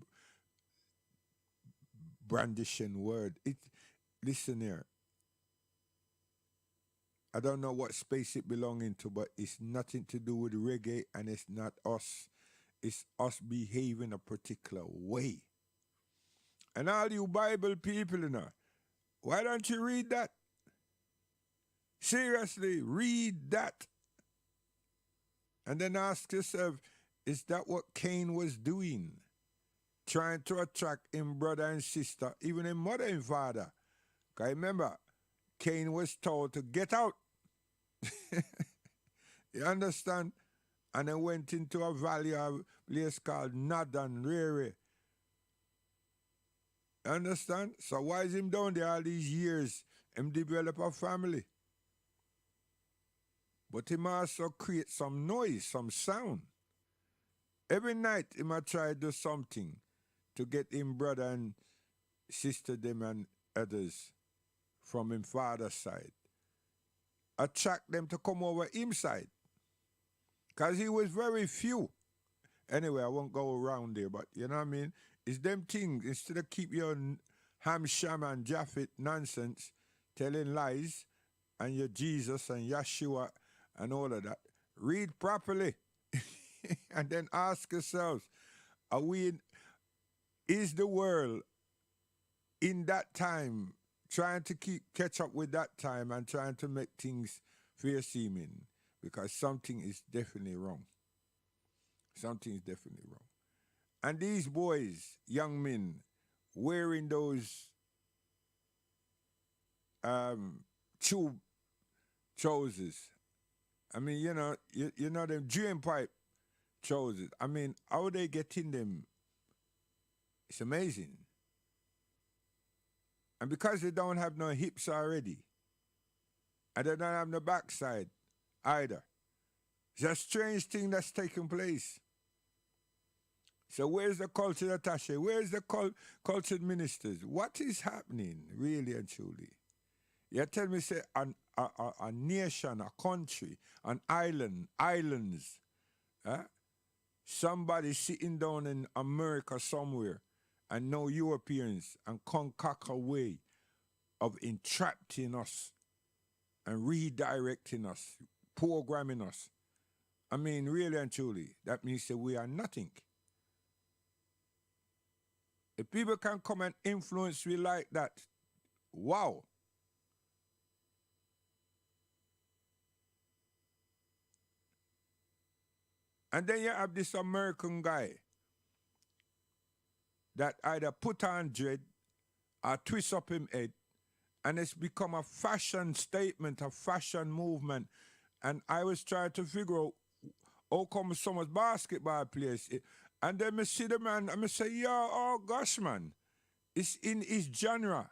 brandishing word. Listen here. I don't know what space it belongs into, but it's nothing to do with reggae, and it's not us. It's us behaving a particular way. And all you Bible people, why don't you read that? Seriously, read that. And then ask yourself, is that what Cain was doing? Trying to attract him brother and sister, even him mother and father. Because remember, Cain was told to get out. You understand? And then went into a valley of a place called Nadan Rere. You understand? So why is him down there all these years? Him develop a family. But him also create some noise, some sound. Every night he might try to do something to get him brother and sister them and others from him father's side. Attract them to come over him side. Because he was very few. Anyway, I won't go around there, but you know what I mean? It's them things. Instead of keep your ham, sham, and Japheth nonsense, telling lies, and your Jesus and Yeshua and all of that, read properly. And then ask yourselves, is the world in that time trying to catch up with that time and trying to make things fair seeming? Because something is definitely wrong. Something is definitely wrong. And these boys, young men, wearing those tube trousers. I mean, you know them drain pipe trousers. I mean, how they get in them? It's amazing. And because they don't have no hips already, and they don't have no backside either, it's a strange thing that's taking place. So where's the culture attaché? Where's the cultured ministers? What is happening, really and truly? You tell me, say, a nation, a country, an islands, somebody sitting down in America somewhere and no Europeans and concoct a way of entrapping us and redirecting us, programming us. I mean, really and truly, that means that we are nothing. If people can come and influence me like that, wow. And then you have this American guy that either put on dread or twist up him head, and it's become a fashion statement, a fashion movement. And I was trying to figure out how come so much basketball players. And then I see the man, and I say, yo, oh gosh, man, it's in his genre.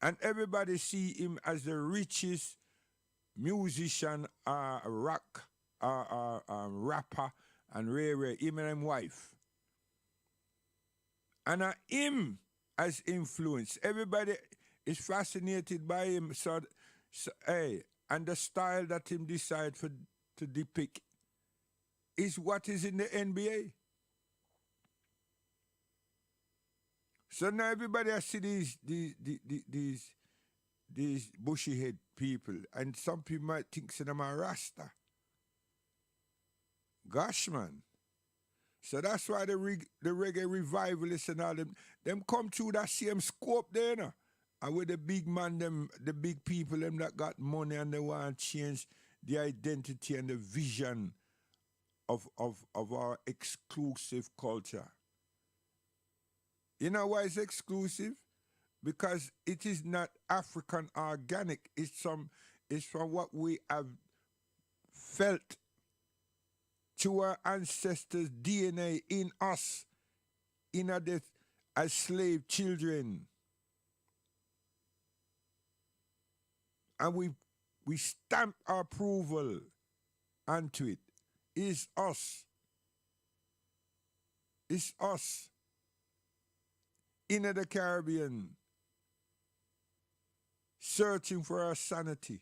And everybody see him as the richest musician, rock, rapper, and rare, him and him wife. And him as influence. Everybody is fascinated by him. So hey, and the style that him decide to depict is what is in the NBA. So now everybody I see these bushy head people, and some people might think them a Rasta. Gosh, man. So that's why the reggae revivalists and all them come through that same scope there, you know? And with the big man, the big people, them that got money and they want to change the identity and the vision of our exclusive culture. You know why it's exclusive? Because it is not African organic. It's from what we have felt to our ancestors' DNA in us, in our death as slave children. And we stamp our approval onto it. It's us. It's us. In the Caribbean, searching for our sanity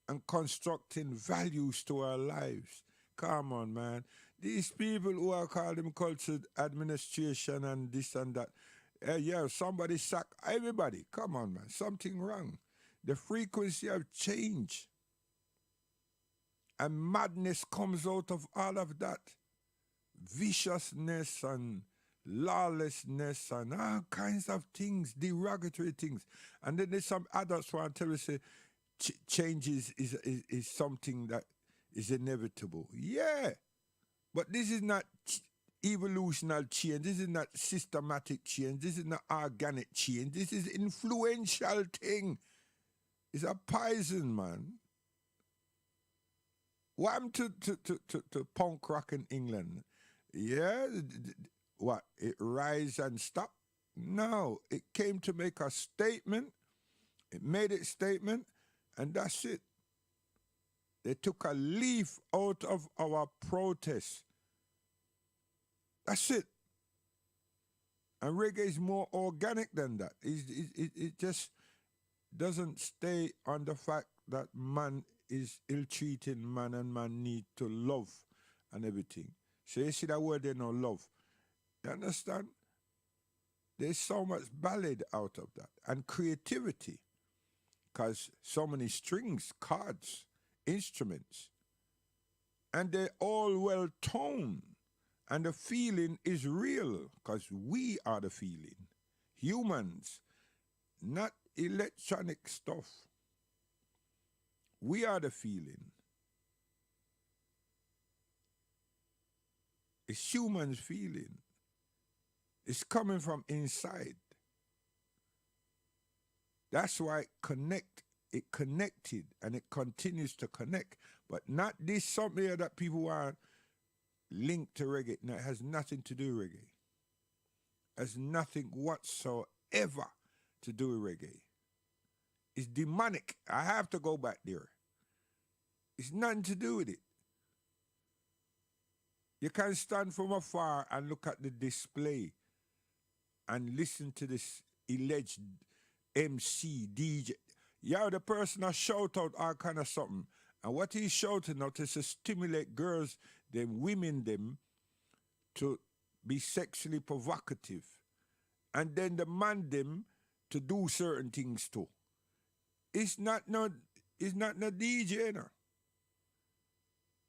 and constructing values to our lives. Come on, man. These people who are called them cultured administration and this and that, yeah, somebody sack everybody. Come on, man. Something wrong. The frequency have changed. And madness comes out of all of that. Viciousness and lawlessness and all kinds of things, derogatory things. And then there's some adults who want to tell us, say, change is something that is inevitable. Yeah, but this is not evolutional change. This is not systematic change. This is not organic change. This is influential thing. It's a poison, man. What happened to punk rock in England? Yeah, what? It rise and stop? No, it came to make a statement. It made its statement, and that's it. They took a leaf out of our protest. That's it. And reggae is more organic than that. It just doesn't stay on the fact that man is ill-treating man and man need to love and everything. So you see that word there, no love. You understand? There's so much ballad out of that. And creativity. Because so many strings, chords, instruments. And they're all well toned. And the feeling is real. Because we are the feeling. Humans. Not electronic stuff. We are the feeling. It's humans feeling. It's coming from inside. That's why it connected and it continues to connect. But not this something here that people are linked to reggae. No, it has nothing to do with reggae. It has nothing whatsoever to do with reggae. It's demonic. I have to go back there. It's nothing to do with it. You can stand from afar and look at the display and listen to this alleged MC, DJ. Yeah, the person has shout out all kind of something. And what he's shouting out is to stimulate girls, them women, them, to be sexually provocative. And then demand them to do certain things too. It's not no DJ, no.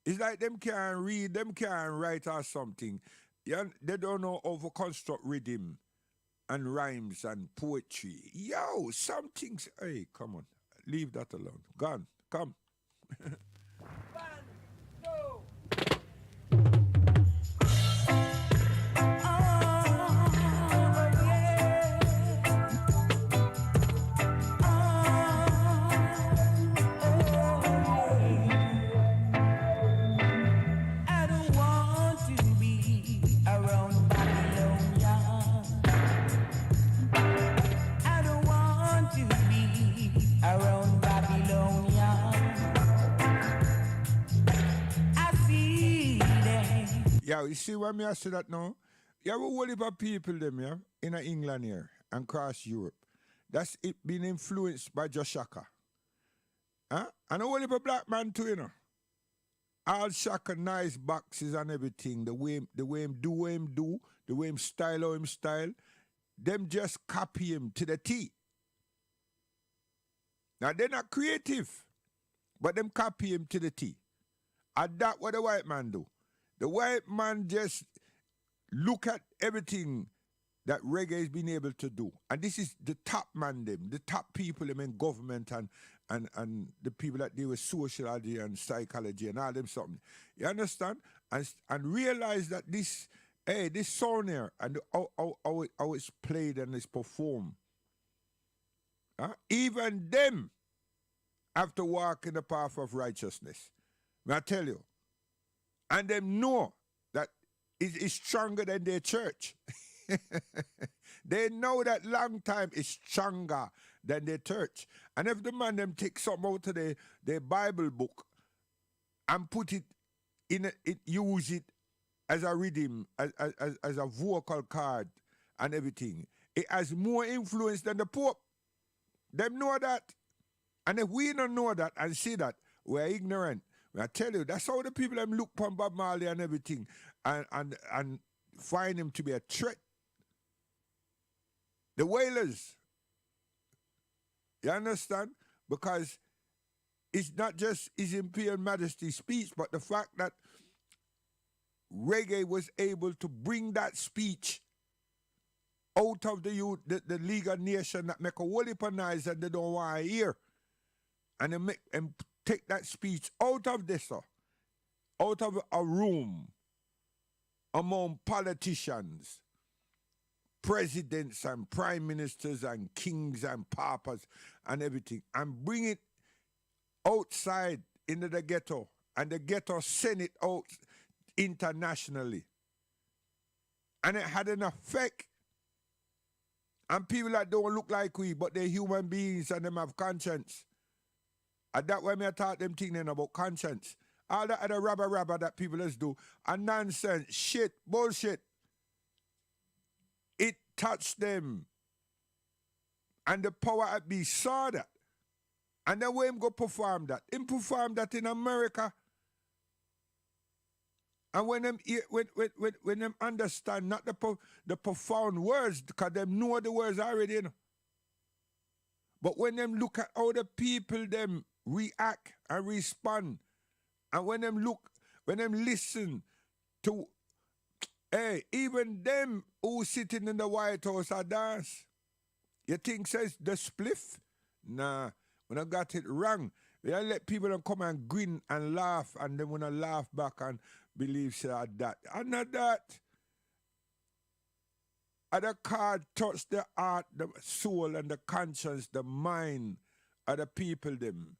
It's like them can't read, them can't write or something. Yeah, they don't know how to construct rhythm and rhymes and poetry. Yo, some things, hey, come on. Leave that alone. Gone. Come. Yeah, you see why me I say that now? You have a whole heap of people them, yeah, in England here and across Europe. That's it being influenced by Joshaka. Huh? And a whole heap of black man too, you know. All Shaka nice boxes and everything, the way him do, the way him style, them just copy him to the T. Now they're not creative, but them copy him to the T. And that's what the white man do. The white man just look at everything that reggae has been able to do. And this is the top man them, the top people them in government and the people that deal with sociology and psychology and all them something. You understand? And realize that this song here and how it's played and it's performed. Even them have to walk in the path of righteousness. May I tell you? And them know that it is stronger than their church. They know that long time is stronger than their church. And if the man them take something out of their Bible book and put it in use it as a rhythm, as a vocal card and everything, it has more influence than the Pope. Them know that. And if we don't know that and see that, we're ignorant. I tell you, that's how the people them look upon Bob Marley and everything and find him to be a threat. The Wailers. You understand? Because it's not just His Imperial Majesty's speech, but the fact that reggae was able to bring that speech out of the youth, the League of Nations that make a whole heap of noise and they don't want to hear. And they make and take that speech out of this, out of a room among politicians, presidents and prime ministers and kings and papas and everything, and bring it outside into the ghetto, and the ghetto send it out internationally. And it had an effect. And people that don't look like we, but they're human beings and them have conscience. And that's why I taught them thinking about conscience. All that other rabba that people just do are nonsense, shit, bullshit. It touched them. And the power at be saw that. And then where him go perform that? Him perform that in America. And when them when them understand not the profound words, because them know the words already, you know. But when them look at how the people them react and respond, and when them listen to, hey, even them who sitting in the White House are dance. You think says the spliff? Nah, when I got it wrong. We let people them come and grin and laugh, and then when I laugh back and believe say that. And not that. And the card touch the heart, the soul, and the conscience, the mind of the people them.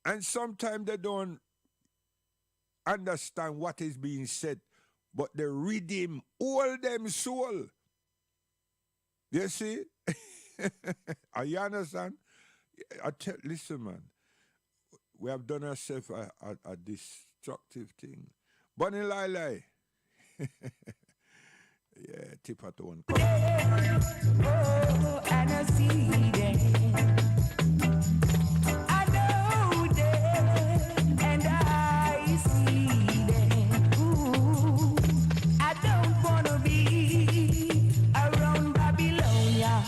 And sometimes they don't understand what is being said, but the rhythm hold them soul. You see? Are you understand? Listen, man. We have done ourselves a destructive thing. Bunny Lai. Yeah, tip at one. Oh, and I see them. I know them, and I see them. Ooh, I don't wanna be around Babylonia.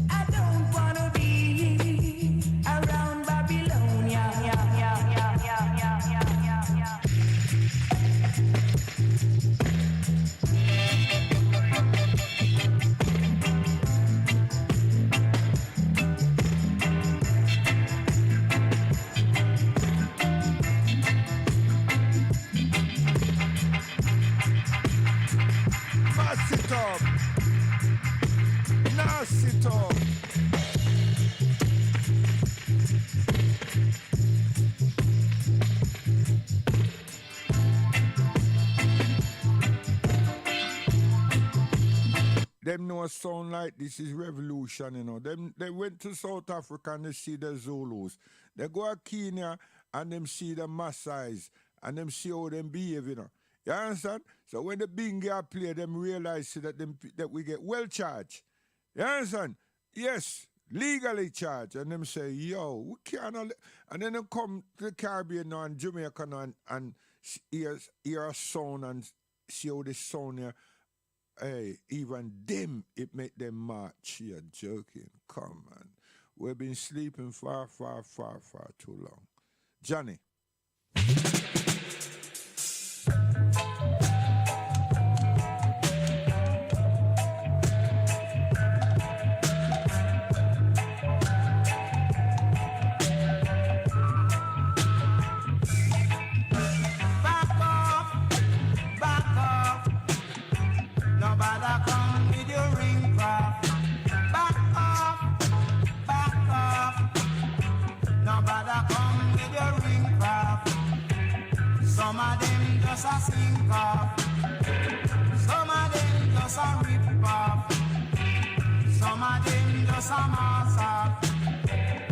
I don't wanna be around Babylonia. Sit up. Them know a sound like this is revolution, you know. They went to South Africa and they see the Zulus. They go to Kenya and them see the Maasais and them see how them behave, you know. You understand? So when the Binga play, them realize that we get well charged. You understand? Yes, legally charged. And them say, yo, we can't. And then they come to the Caribbean now and Jamaica now and hear a sound and see how the sound here. Hey, even them, it make them march. You're joking. Come on. We've been sleeping far too long. Johnny. Some of them just a sink off. Some of them just a rip off. Some of them just a mass off.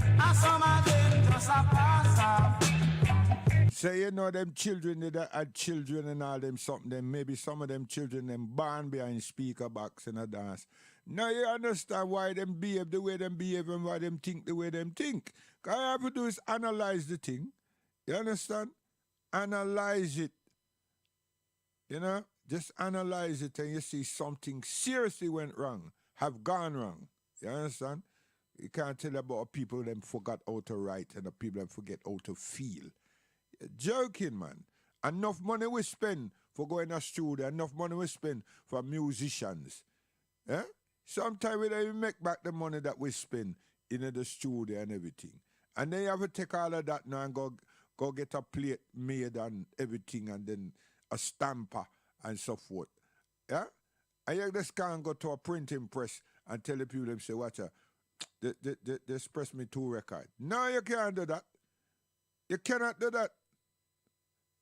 And some of them just a pass off. So you know them children that had children and all them something, then maybe some of them children them born behind speaker box and a dance. Now you understand why them behave the way them behave and why them think the way them think. Because all you have to do is analyze the thing. You understand? Analyze it. You know? Just analyze it and you see something seriously went wrong, have gone wrong. You understand? You can't tell about people them forgot how to write and the people them forget how to feel. You're joking, man. Enough money we spend for going to studio, enough money we spend for musicians. Eh? Sometimes we don't even make back the money that we spend in the studio and everything. And then you have to take all of that now and go get a plate made and everything and then a stamper and so forth. Yeah? And you just can't go to a printing press and tell the people them say, watch out, they press me 2 records. No, you can't do that. You cannot do that.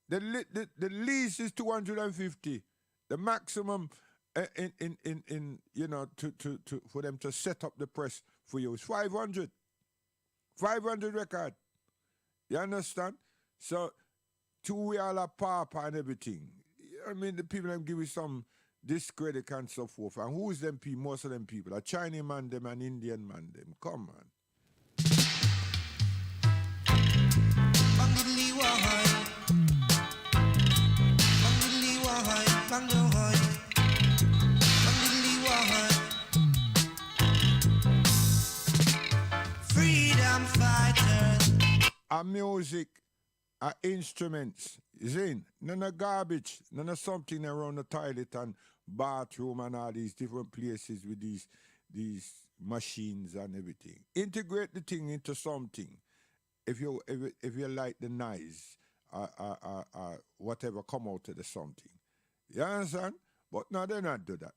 The least is 250. The maximum in you know to for them to set up the press for you is 500. 500 record. You understand? So we all are papa and everything. I mean the people them give you some discredit and so forth. And who's them people? Most of them people. A Chinese man them and Indian man them. Come on. a music, a instruments. You see? None of garbage, none of something around the toilet and bathroom and all these different places with these machines and everything. Integrate the thing into something. If you like the noise, whatever come out of the something. You understand? But no, they not do that.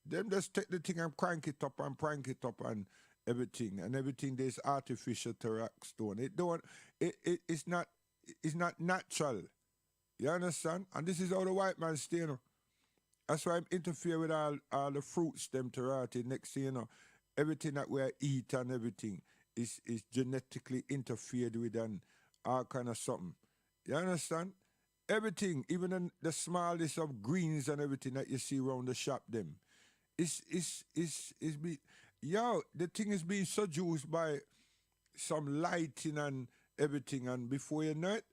Them just take the thing and crank it up and everything there's artificial to rock stone. It's not natural. You understand? And this is how the white man stay, you know. That's why I'm interfere with all the fruits them to rot it. Next thing you know, everything that we eat and everything is genetically interfered with and all kind of something. You understand? Everything, even the smallest of greens and everything that you see around the shop them. The thing is being seduced by some lighting and everything, and before you know it,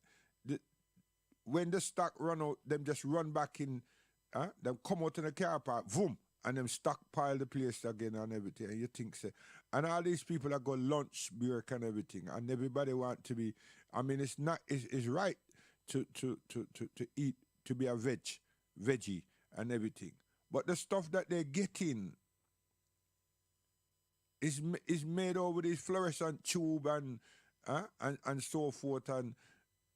when the stock run out, them just run back in, them come out in the car park, boom, and them stockpile the place again and everything, and you think so. And all these people that go lunch break and everything, and everybody want to be, I mean, it's right to eat, to be a veggie and everything. But the stuff that they're getting is made over this fluorescent tube and so forth, and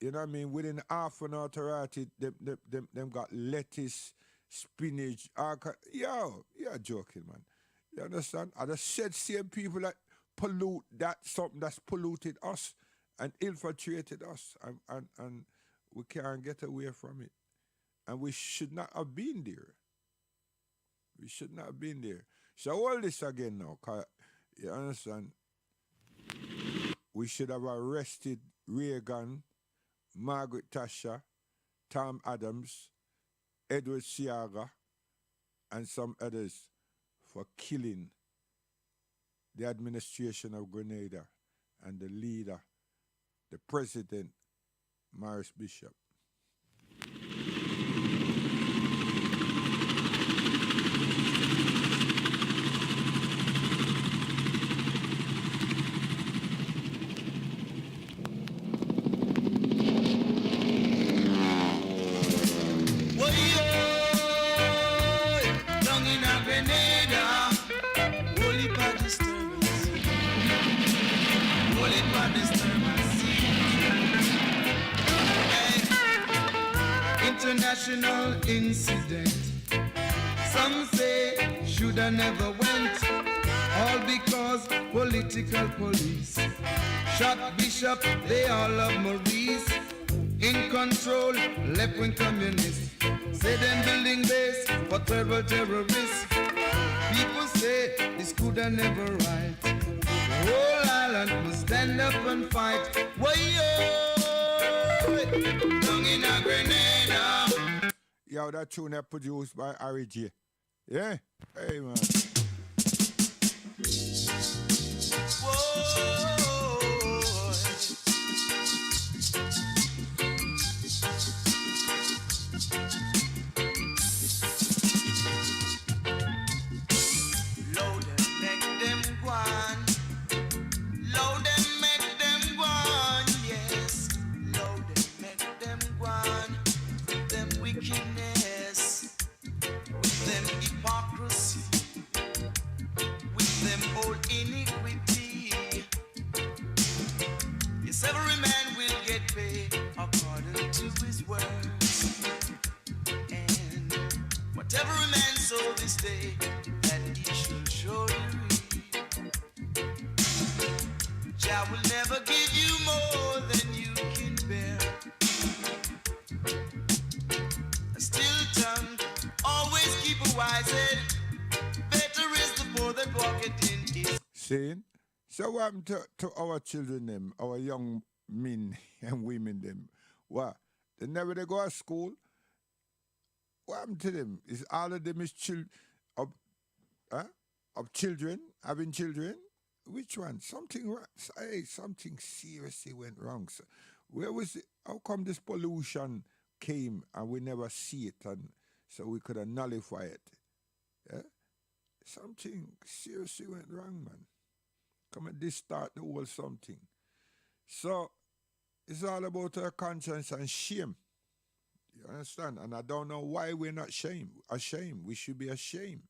you know what I mean. Within half an hour to write it, them got lettuce, spinach. You're joking, man. You understand? I just said same people that pollute that something that's polluted us and infiltrated us, and we can't get away from it, and we should not have been there. We should not have been there. So all this again now, 'cause you understand? We should have arrested Reagan, Margaret Thatcher, Tom Adams, Edward Seaga, and some others for killing the administration of Grenada and the leader, the president, Maurice Bishop. International incident. Some say shoulda never went, all because political police shot Bishop, they all love Maurice. In control, left-wing communists say them building base for terrible terrorists. People say this coulda never right. The whole island must stand up and fight. Down in a Grenada. Yo, that tune that produced by Harry J. Yeah? Hey, man. Load them, make them go on. Load them, make them go on. Yes. Load them, make them go on. Them wickedness, with them hypocrisy, with them old iniquity. Yes, every man will get paid according to his words. And whatever a man sow this day, that he shall surely reap. Jah will never give you more than you can bear. Still tongue, always keep a wise head. Better is the poor that walketh in his. Saying, so what happened to our children them, our young men and women them? What? They never they go to school? What happened to them? Is all of them is of children, having children? Which one? Something wrong. Hey, something seriously went wrong. So where was it? How come this pollution came and we never see it, and so we could nullify it? Yeah? Something seriously went wrong, man. Come and this start the whole something. So It's all about our conscience and shame. You understand? And I don't know why we're not ashamed. We should be ashamed.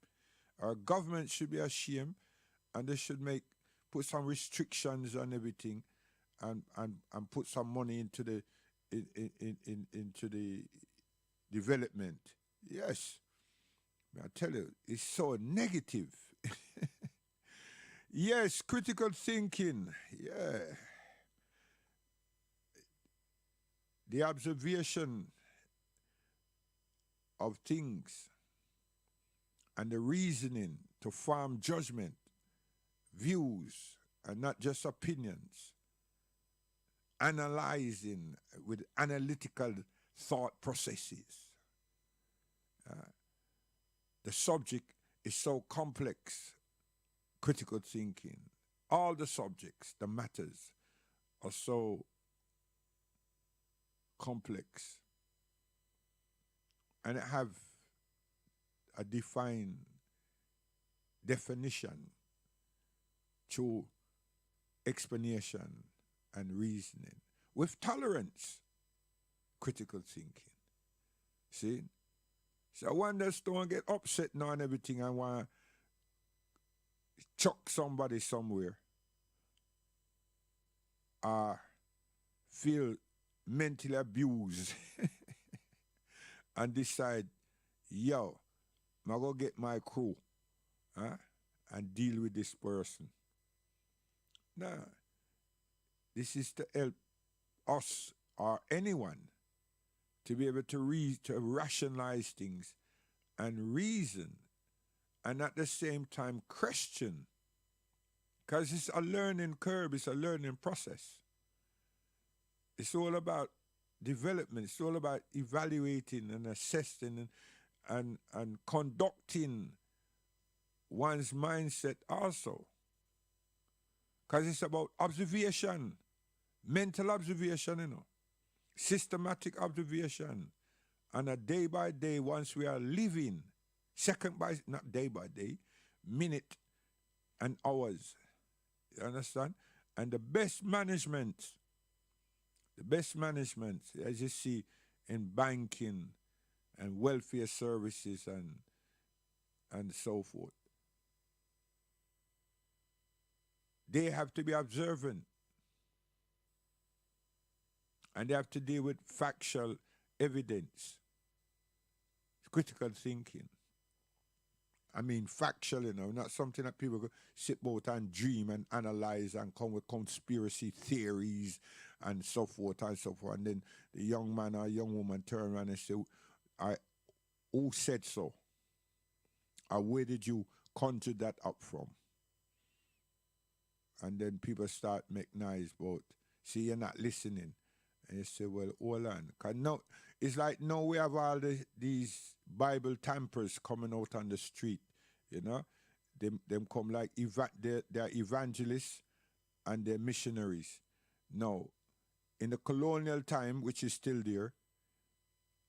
Our government should be ashamed, and they should put some restrictions on everything, and put some money into the into the development. Yes, I tell you, it's so negative. Yes, critical thinking. Yeah, the observation of things and the reasoning to form judgment, views, and not just opinions. Analyzing with analytical thought processes. The subject is so complex, critical thinking. All the subjects, the matters, are so complex and have a defined definition through explanation and reasoning with tolerance, critical thinking. See? So one just don't get upset now and everything and want to chuck somebody somewhere or feel mentally abused and decide, yo, I'm going to get my crew and deal with this person. Nah, this is to help us or anyone to be able to rationalize things and reason, and at the same time question, because it's a learning curve, it's a learning process. It's all about development. It's all about evaluating and assessing and conducting one's mindset also. Because it's about observation, mental observation, systematic observation. And a day by day, once we are living, not day by day, minute and hours. You understand? And the best management, as you see in banking and welfare services and so forth, they have to be observant. And they have to deal with factual evidence, critical thinking. I mean, factual, not something that people go sit about and dream and analyze and come with conspiracy theories and so forth and so forth. And then the young man or young woman turn around and say, who said so? Or where did you conjure that up from? And then people start make noise about, see, you're not listening. And you say, well, hold on. Cause no, it's like now we have all these Bible tampers coming out on the street, Them come like, they're evangelists and they're missionaries. Now, in the colonial time, which is still there,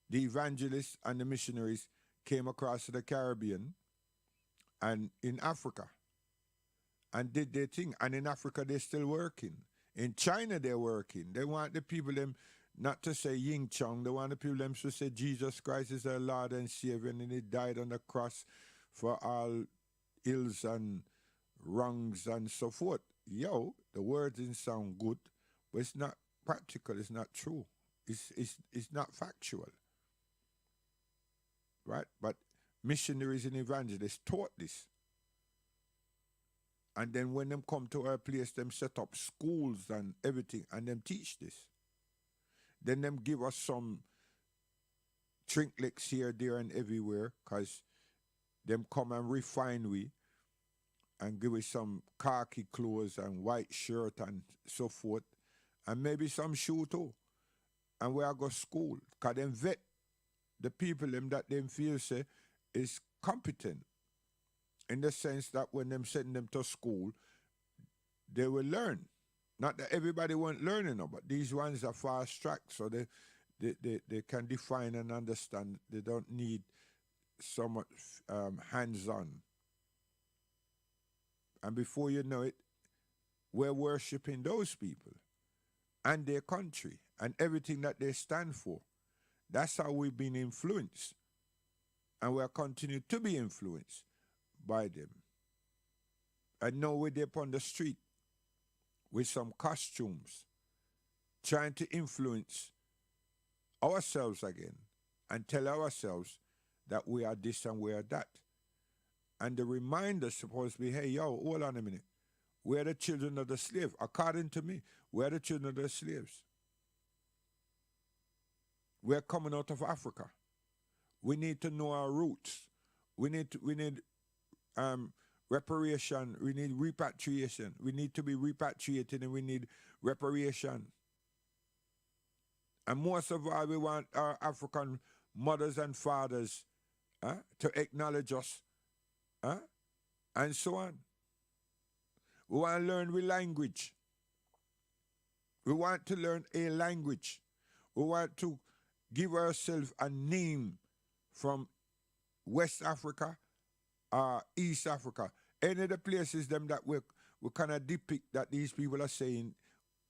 the evangelists and the missionaries came across to the Caribbean and in Africa and did their thing. And in Africa, they're still working. In China, they're working. They want the people them not to say Ying Chong. They want the people them to say Jesus Christ is their Lord and Savior, and he died on the cross for all ills and wrongs and so forth. Yo, the word didn't sound good, but it's not practical. It's not true. It's not factual, right? But missionaries and evangelists taught this. And then when them come to our place, them set up schools and everything, and them teach this. Then them give us some trinkets here, there, and everywhere, because them come and refine we and give us some khaki clothes and white shirt and so forth, and maybe some shoe too. And we are go school, because them vet the people them that them feel say is competent. In the sense that when them send them to school, they will learn. Not that everybody won't learn, but these ones are fast track, so they can define and understand. They don't need so much hands-on. And before you know it, we're worshiping those people. and their country and everything that they stand for. That's how we've been influenced. And we'll continue to be influenced by them. And now we're there on the street with some costumes, trying to influence ourselves again and tell ourselves that we are this and we are that. And the reminder is supposed to be, hey, yo, hold on a minute. We're the children of the slave. According to me, we're the children of the slaves. We're coming out of Africa. We need to know our roots. We need reparation. We need repatriation. We need to be repatriated, and we need reparation. And most of all, we want our African mothers and fathers to acknowledge us, and so on. We want to learn the language. We want to learn a language. We want to give ourselves a name from West Africa or East Africa. Any of the places them that we kind of depict that these people are saying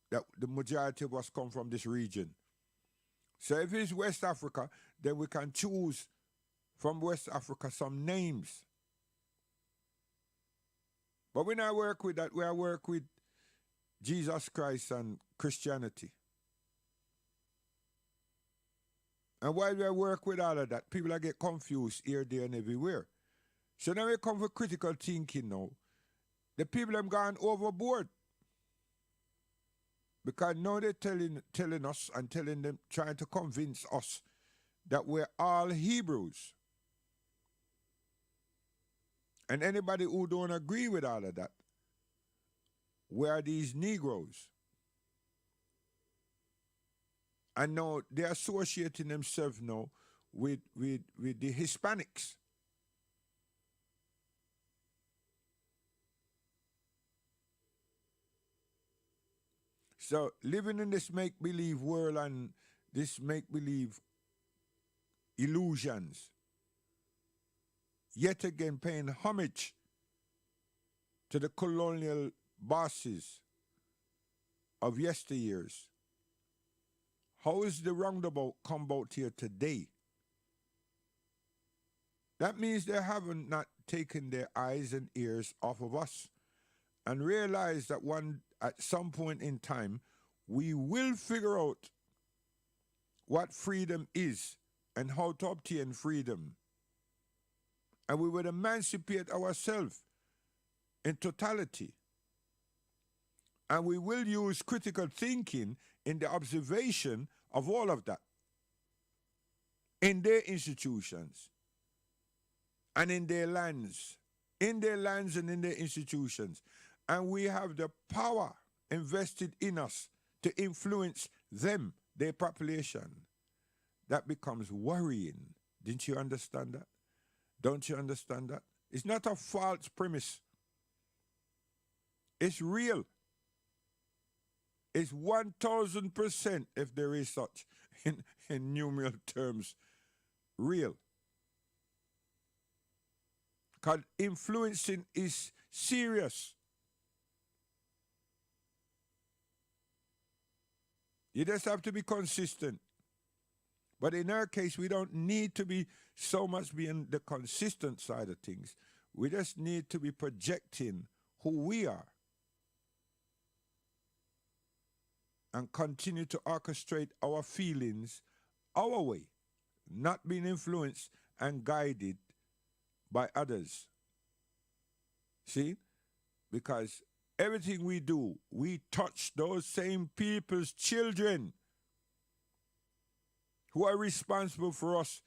that the majority of us come from this region. So if it's West Africa, then we can choose from West Africa some names. But we not work with that. We are work with Jesus Christ and Christianity. And while we work with all of that, people are get confused here, there, and everywhere. So now we come for critical thinking now. The people have gone overboard. Because now they're telling us and telling them, trying to convince us that we're all Hebrews. And anybody who don't agree with all of that, we're these Negroes. And now they're associating themselves now with the Hispanics. So living in this make-believe world and this make-believe illusions, yet again paying homage to the colonial bosses of yesteryears. How is the roundabout come about here today? That means they haven't not taken their eyes and ears off of us and realized that at some point in time, we will figure out what freedom is and how to obtain freedom. And we will emancipate ourselves in totality. And we will use critical thinking in the observation of all of that in their institutions and in their lands and in their institutions. And we have the power invested in us to influence them, their population. That becomes worrying. Didn't you understand that? Don't you understand that? It's not a false premise. It's real. It's 1,000%, if there is such, in numeral terms, real. Because influencing is serious. You just have to be consistent. But in our case, we don't need to be so much being the consistent side of things. We just need to be projecting who we are and continue to orchestrate our feelings our way, not being influenced and guided by others. See? Because everything we do, we touch those same people's children who are responsible for us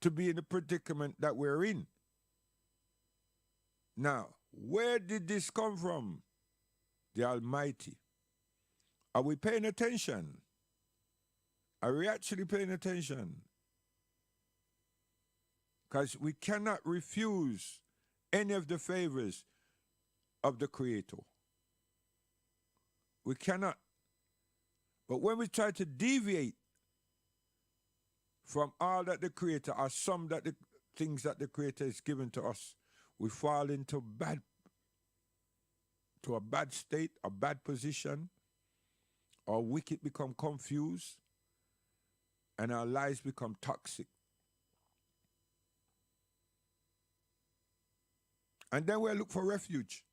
to be in the predicament that we're in. Now, where did this come from? The Almighty. Are we paying attention? Are we actually paying attention? Because we cannot refuse any of the favors of the Creator. We cannot. But when we try to deviate from all that the Creator, or some that the things that the Creator has given to us, we fall into a bad state, a bad position, our wicked become confused, and our lives become toxic. And then we look for refuge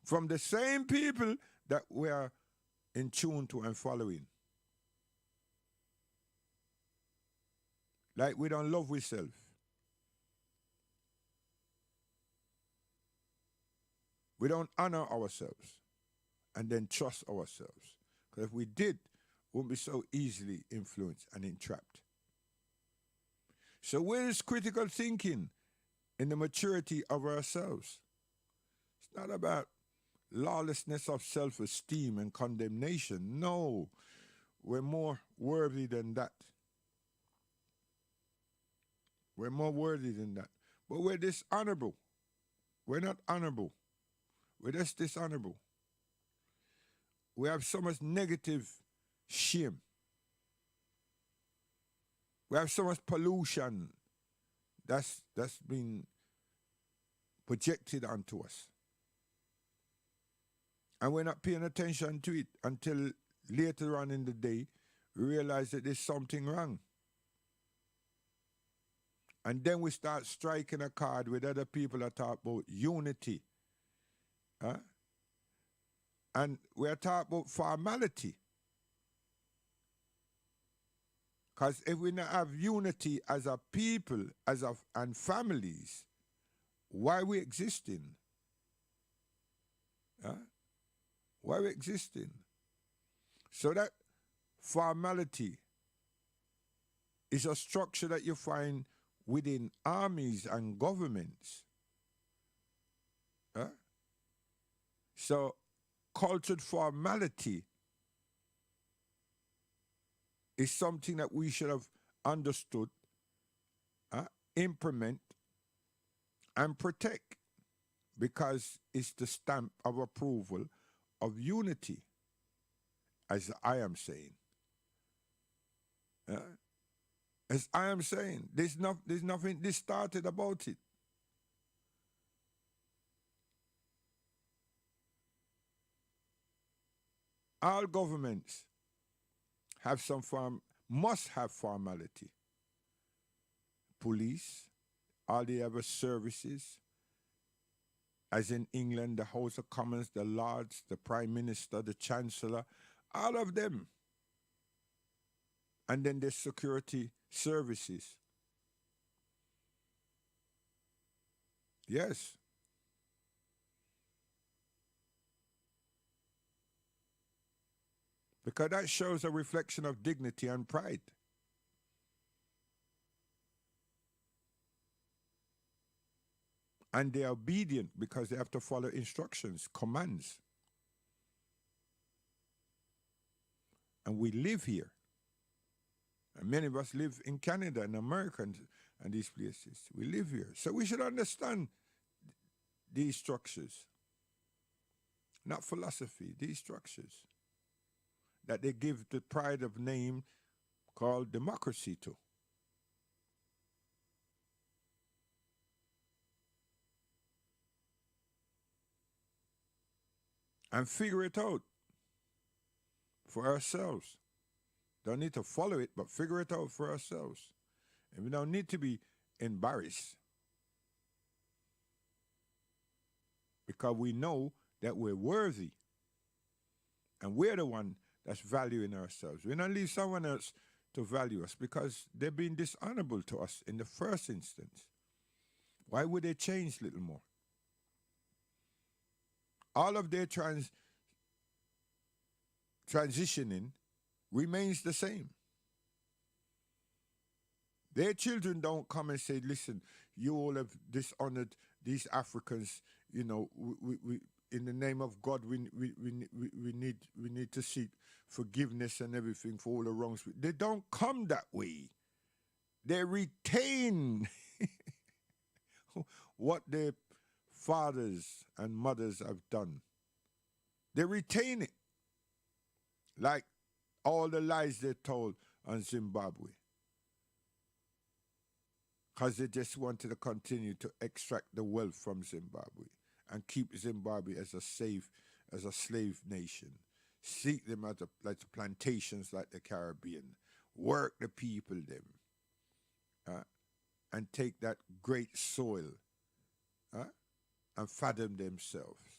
from the same people that we are in tune to and following. Like we don't love ourselves. We don't honor ourselves and then trust ourselves. Because if we did, we wouldn't be so easily influenced and entrapped. So where is critical thinking in the maturity of ourselves? It's not about lawlessness of self-esteem and condemnation. No, we're more worthy than that. We're more worthy than that. But we're dishonorable. We're not honorable. We're just dishonorable. We have so much negative shame. We have so much pollution that's been projected onto us. And we're not paying attention to it until later on in the day, we realize that there's something wrong. And then we start striking a card with other people that talk about unity. Huh? And we're talking about formality. Because if we not have unity as a people, and families, why are we existing? Huh? Why are we existing? So that formality is a structure that you find within armies and governments. Huh? So cultured formality is something that we should have understood, implement, and protect, because it's the stamp of approval of unity, as I am saying. As I am saying, there's nothing distorted about it. All governments must have formality. Police, all the other services, as in England, the House of Commons, the Lords, the Prime Minister, the Chancellor, all of them. And then the security services. Yes. Because that shows a reflection of dignity and pride. And they are obedient because they have to follow instructions, commands. And we live here. And many of us live in Canada and America and these places. We live here. So we should understand these structures. Not philosophy, these structures that they give the pride of name called democracy to. And figure it out for ourselves. Don't need to follow it, but figure it out for ourselves. And we don't need to be embarrassed, because we know that we're worthy. And we're the one that's valuing ourselves. We don't leave someone else to value us because they've been dishonorable to us in the first instance. Why would they change little more? All of their transitioning remains the same. Their children don't come and say, listen, you all have dishonored these Africans, we in the name of God, we need to seek forgiveness and everything for all the wrongs. They don't come that way. They retain what their fathers and mothers have done. They retain it. Like all the lies they told on Zimbabwe. Because they just wanted to continue to extract the wealth from Zimbabwe and keep Zimbabwe as a slave nation, seek them at like the plantations like the Caribbean, work the people them, and take that great soil and fathom themselves.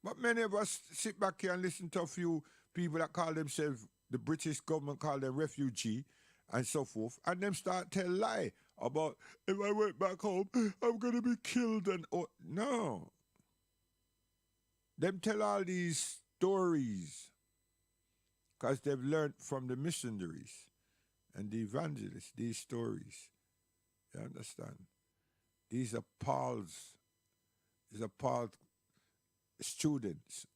But many of us sit back here and listen to a few people that call themselves, the British government call them refugee and so forth, and them start tell lie about if I went back home, I'm gonna be killed and no. Them tell all these stories because they've learned from the missionaries and the evangelists, these stories. You understand? These are Paul's students.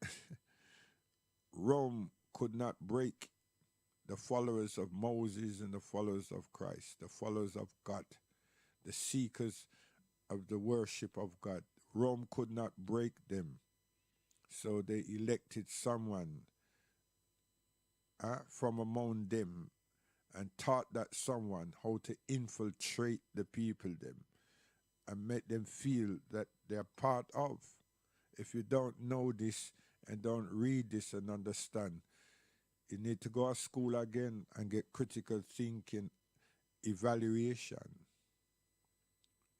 Rome could not break the followers of Moses and the followers of Christ, the followers of God, the seekers of the worship of God. Rome could not break them. So they elected someone from among them and taught that someone how to infiltrate the people them and make them feel that they're part of. If you don't know this and don't read this and understand, you need to go to school again and get critical thinking, evaluation.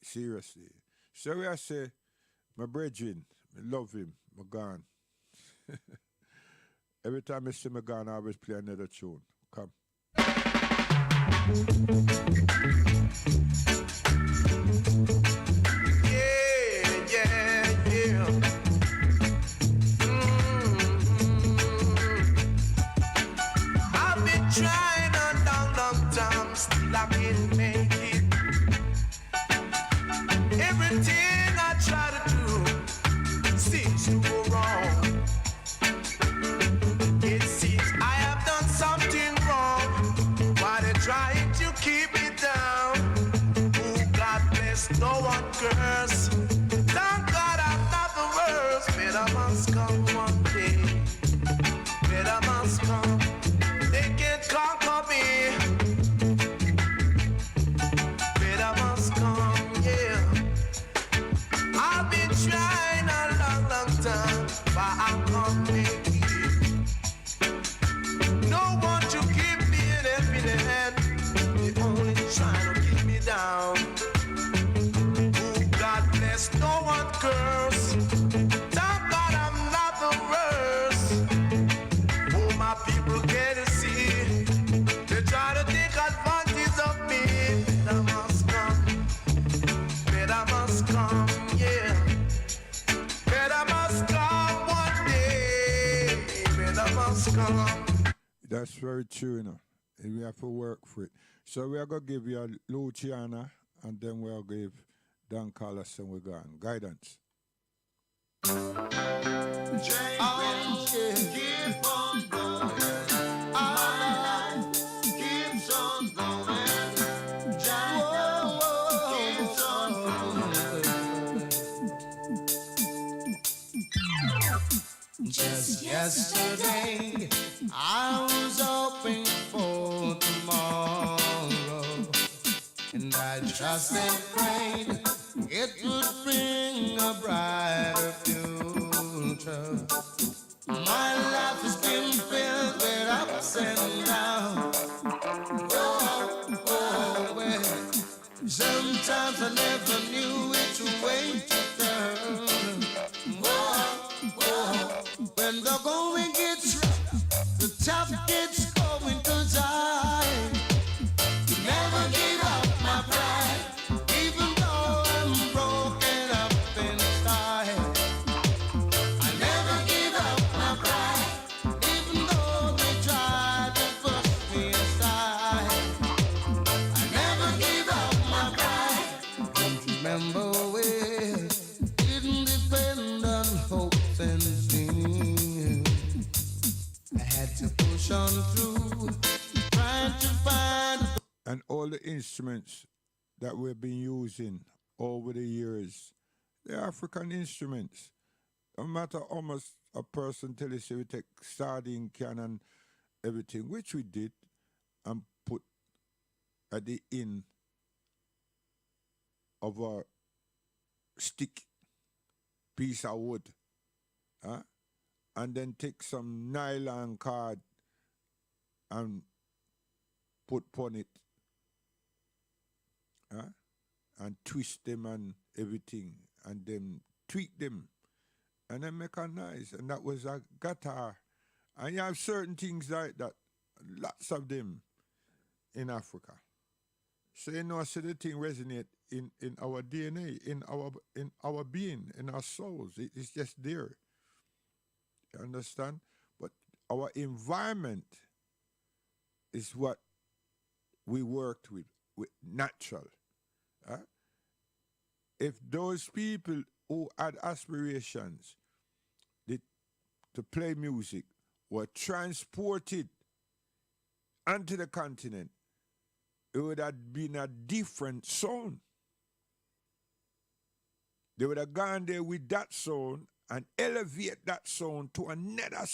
Seriously. So I say, my brethren, I love him, I gone. Every time I see me gone, I always play another tune. Come. I've been trying a long time, still I can't make it. Everything I try to do seems to go wrong. It seems I have done something wrong. Why they trying to keep me down? Oh, God bless, no one curse. Thank God I'm not the worst. Better must come one day. Better must come. They can't conquer me. Better must come, yeah. I've been trying a long time, but I can't make it. No one to keep me in helping hand. They only trying to keep me down. Oh, God bless, no one curse. Thank God I'm not the worst. Oh, my people can't see. They try to take advantage of me. Better must come. Better must come, yeah. Better must come one day. Better must come. That's very true, you know. And we have to work for it. So we are going to give you a Luciana, and then we'll give Don Carlos and we're gone. Guidance. Keep on going. My life keeps on going. Keeps on going. Just yesterday, I was hoping for tomorrow, and I trust and prayed it would bring a brighter future. My life has been filled with ups and downs. Well. Sometimes I never knew which way to turn. When the going gets rough, the tough gets going, 'cause I never give up my pride, even though I'm broken up inside. I never give up my pride, even though they try to push me aside. I never give up my pride. Don't you remember when didn't depend on hopes and dreams? I had to push on through, trying to find. And all the instruments that we've been using over the years, they're African instruments. No matter how much a person tell you, say we take sardine can and everything, which we did, and put at the end of a stick, piece of wood, huh? and then take some nylon card and put upon it, and twist them and everything, and then tweak them, and then make a noise. And that was a guitar. And you have certain things like that, lots of them in Africa. So you know, so the thing resonate in our DNA, in our being, in our souls. It's just there. You understand? But our environment is what we worked with natural. If those people who had aspirations to play music were transported onto the continent, it would have been a different sound. They would have gone there with that sound and elevate that sound to another,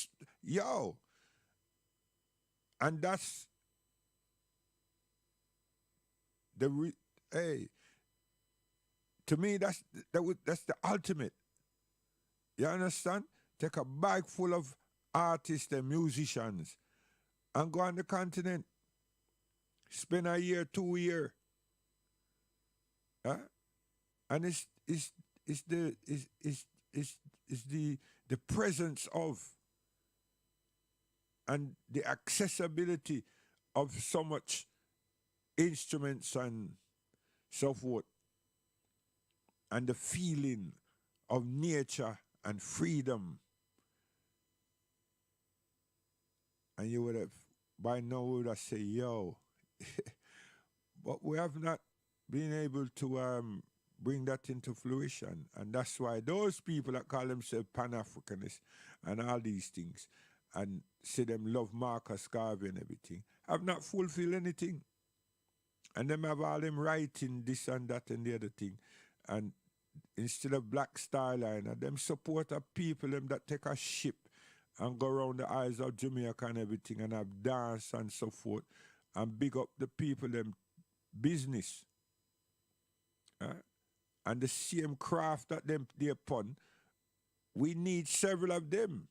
and that's to me, that's the ultimate. You understand? Take a bag full of artists and musicians and go on the continent. Spend a year, 2 years. And it's the presence of and the accessibility of so much instruments and so forth, and the feeling of nature and freedom. And you would have, by now, would have said, yo, but we have not been able to bring that into fruition. And that's why those people that call themselves Pan-Africanists and all these things, and say them love Marcus Garvey and everything, have not fulfilled anything. And them have all them writing this and that and the other thing. And instead of Black Star Line, them support a people them that take a ship and go around the isles of Jamaica and everything and have dance and so forth and big up the people them business. And the same craft that them they upon, we need several of them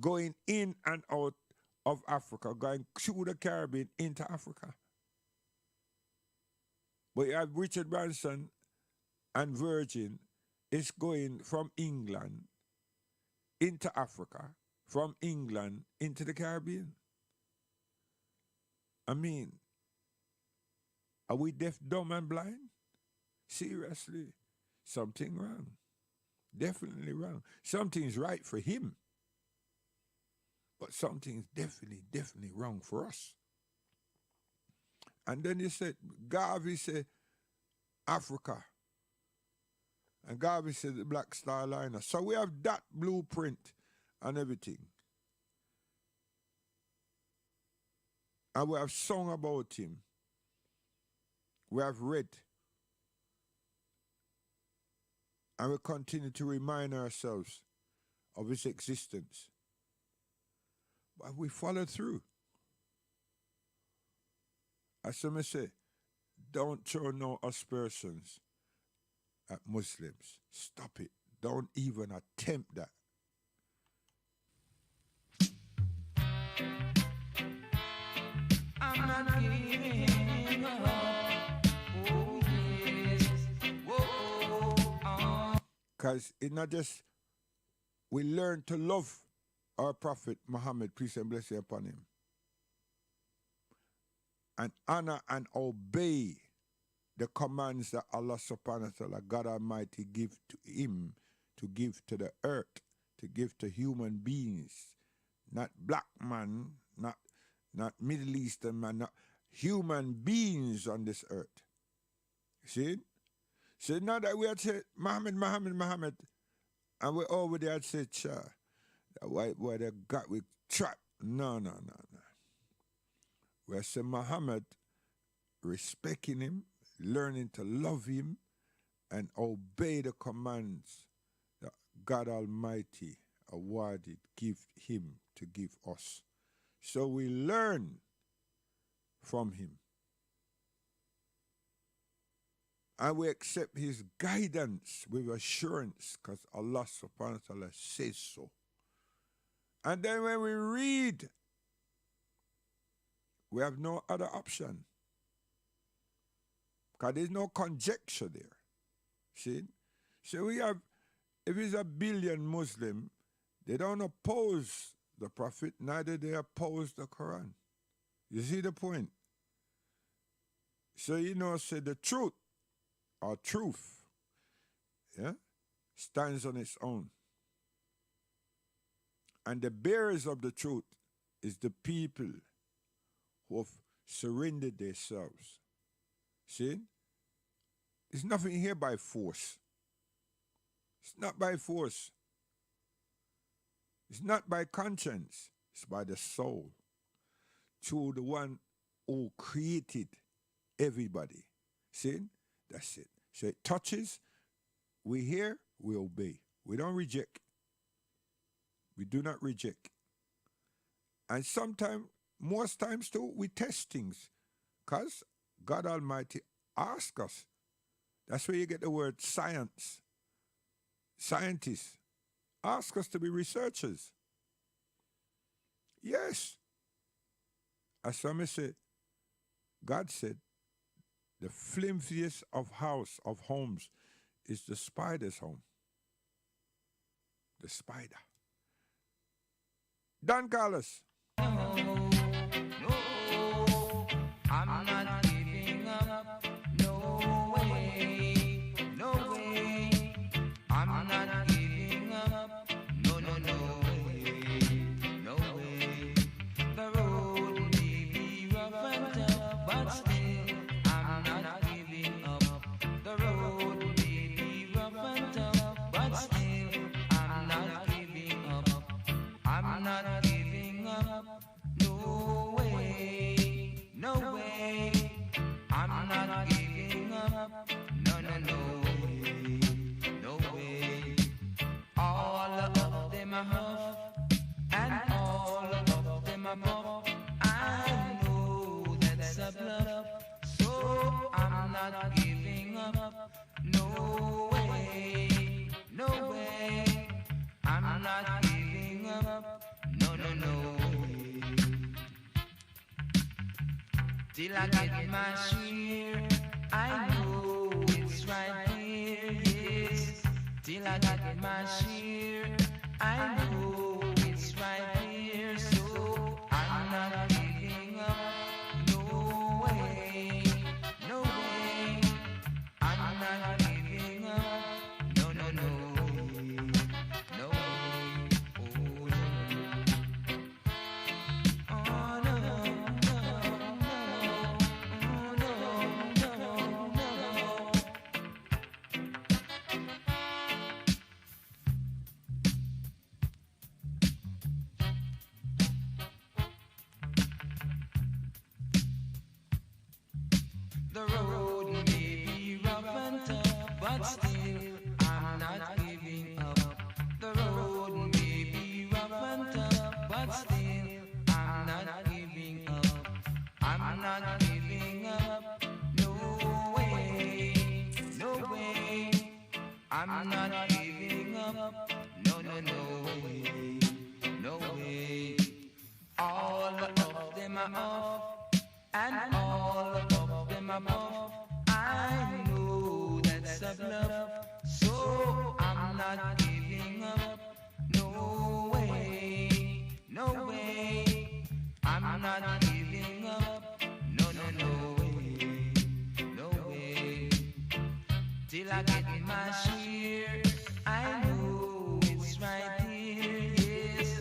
going in and out of Africa, going through the Caribbean into Africa. But you have Richard Branson and Virgin is going from England into Africa, from England into the Caribbean. I mean, are we deaf, dumb, and blind? Seriously, something wrong. Definitely wrong. Something's right for him, but something's definitely wrong for us. And then you said, Garvey said, Africa. And Garvey said the Black Star Liner. So we have that blueprint and everything. And we have sung about him. We have read. And we continue to remind ourselves of his existence. But we follow through. As some say, don't throw no aspersions at Muslims. Stop it. Don't even attempt that. I'm not giving up. Oh, yes. Whoa, oh. Because it's not just we learn to love our Prophet Muhammad, peace and blessing upon him, and honor and obey the commands that Allah subhanahu wa ta'ala, God Almighty, give to him, to give to the earth, to give to human beings, not black man, not Middle Eastern man, not human beings on this earth. See? So now that we had said Muhammad, and we over there had said, that white boy that got we trapped. No. We have said Muhammad, respecting him, learning to love him, and obey the commands that God Almighty awarded, give him to give us. So we learn from him. And we accept his guidance with assurance because Allah subhanahu wa ta'ala says so. And then when we read, we have no other option. Because there's no conjecture there. See? So we have, if it's a billion Muslim, they don't oppose the Prophet, neither they oppose the Quran. You see the point? So say the truth or truth, yeah, stands on its own. And the bearers of the truth is the people who have surrendered themselves. See? There's nothing here by force. It's not by force. It's not by conscience. It's by the soul. To the one who created everybody. See? That's it. So it touches, we hear, we obey. We don't reject. We do not reject. And sometimes, most times too, we test things. Because God Almighty asks us. That's where you get the word science. Scientists ask us to be researchers. Yes. As some say, God said, the flimsiest of homes is the spider's home. The spider. Don Carlos. No, I'm not giving up. No way, no way. I'm not giving up. No, no, no way, no way. The road may be rough and tough, but still I'm not giving up. The road may be rough and tough, but still I'm not giving up. I'm not giving up. No way, no way. I'm not giving up. No, no, no way, no way. All of them are huff, and all of them are puff. I know that's a bluff, so I'm not giving up. No way, no way. I'm not giving up. No, no, no way. Till I get my share, I know it's right here, yes. Till I get my share, I know it's right here. So I'm not giving up. No way, no way. I'm not giving up. No, no, no way, no way. Oh, no. Oh, no, no, no, oh, no, no, no. The road may be rough and tough, but still I'm not giving up. The road may be rough and tough, but still I'm not giving up. I'm not giving up. No way, no way. I'm not giving up. No, no, no way, no way. All of them are off, and all of them are puff. I know that's a bluff, so I'm not giving up. No way, no way. I'm not giving up. No, no, no way, no way. Till I get my share, I know it's right here, yes.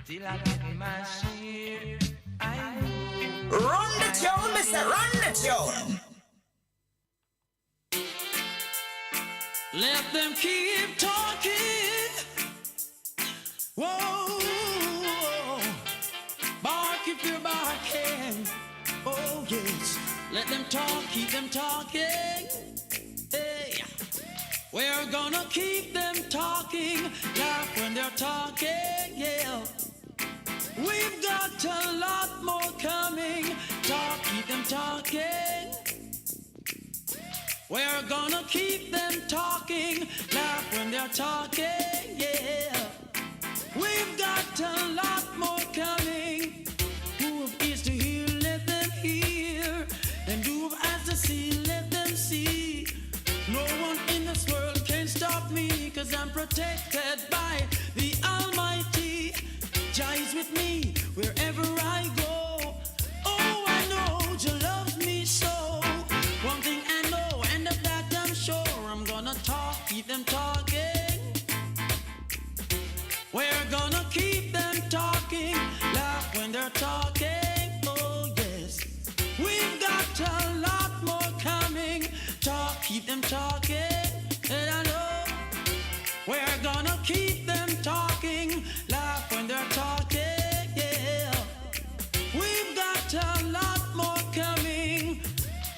Till I get my share, I know. Run the tune, mister, run the tune. Let them keep talking. Whoa, bark if you're barking. Oh yes, let them talk, keep them talking. Hey, we're gonna keep them talking. Laugh when they're talking, yeah. We've got a lot more coming. Talk, keep them talking. We're gonna keep them talking. Laugh when they're talking, yeah. We've got a lot protected by the Almighty. Jah is with me wherever I go. Oh, I know Jah loves me so. One thing I know, and of that I'm sure, I'm gonna talk, keep them talking. We're gonna keep them talking, laugh when they're talking. Oh yes, we've got a lot more coming. Talk, keep them talking, and I know we're gonna keep them talking, laugh when they're talking. Yeah, we've got a lot more coming.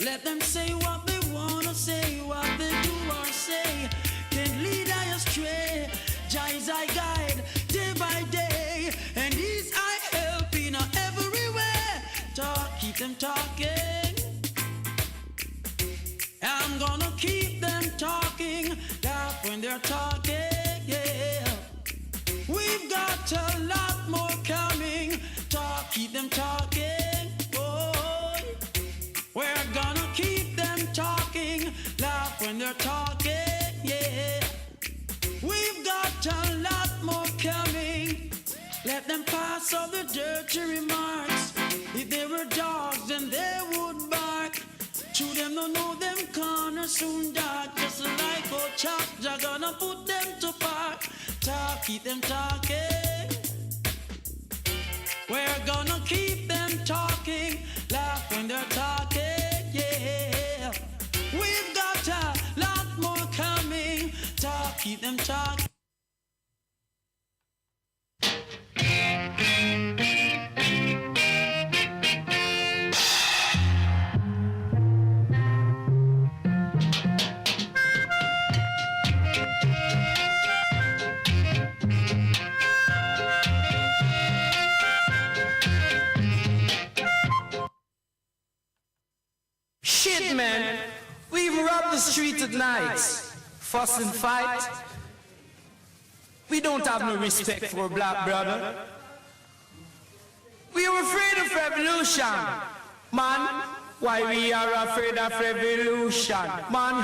Let them say what they wanna say, what they do or say can't lead I astray. Jah is I guide day by day, and He's I help in everywhere. Talk, keep them talking. I'm gonna keep them talking, laugh when they're talking. Yeah, we've got a lot more coming. Talk, keep them talking. Oh, we're gonna keep them talking, laugh when they're talking. Yeah, we've got a lot more coming. Let them pass all the dirty remarks. If they were dogs, then they would bark. To them, don't know them corners soon dark. Just like old chop, Jah gonna put them to park. Talk, keep them talking. We're gonna keep them talking, laugh when they're talking. Yeah, we've got a lot more coming. Talk, keep them talking. Shit, man, we've robbed the street at night. Fuss and fight. We don't have no respect for a black brother. We are afraid of revolution. Man, why we are afraid of revolution? Man,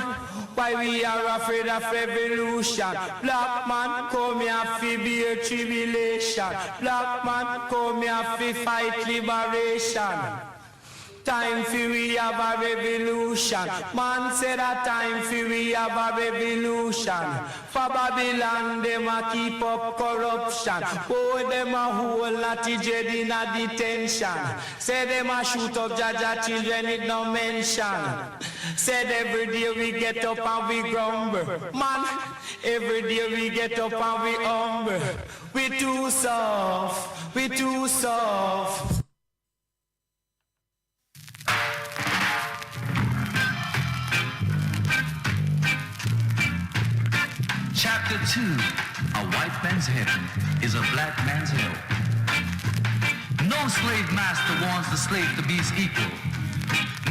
why we are afraid of revolution? Black man, come here fi be a tribulation. Black man, come here fi fight liberation. Time for we have a revolution. Man said a time for we have a revolution. For Babylon, them a keep up corruption. Oh, them a whole natty dread in a detention. Say them a shoot up Jaja children, it no mention. Said every day we get up and we grumble. Man, every day we get up and we humble. We too soft, we too soft. Chapter 2, a white man's heaven is a black man's hell. No slave master wants the slave to be his equal.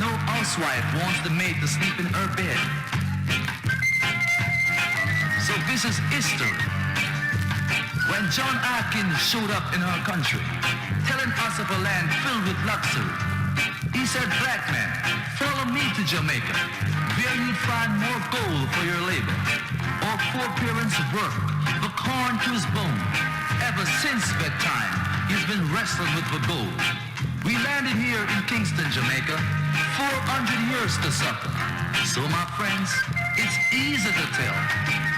No housewife wants the maid to sleep in her bed. So this is history. When John Atkins showed up in our country, telling us of a land filled with luxury, he said, black man, follow me to Jamaica, where you'll find more gold for your labor. Or poor parents work, the corn to his bone. Ever since bedtime, he's been wrestling with the gold. We landed here in Kingston, Jamaica, 400 years to suffer. So my friends, it's easy to tell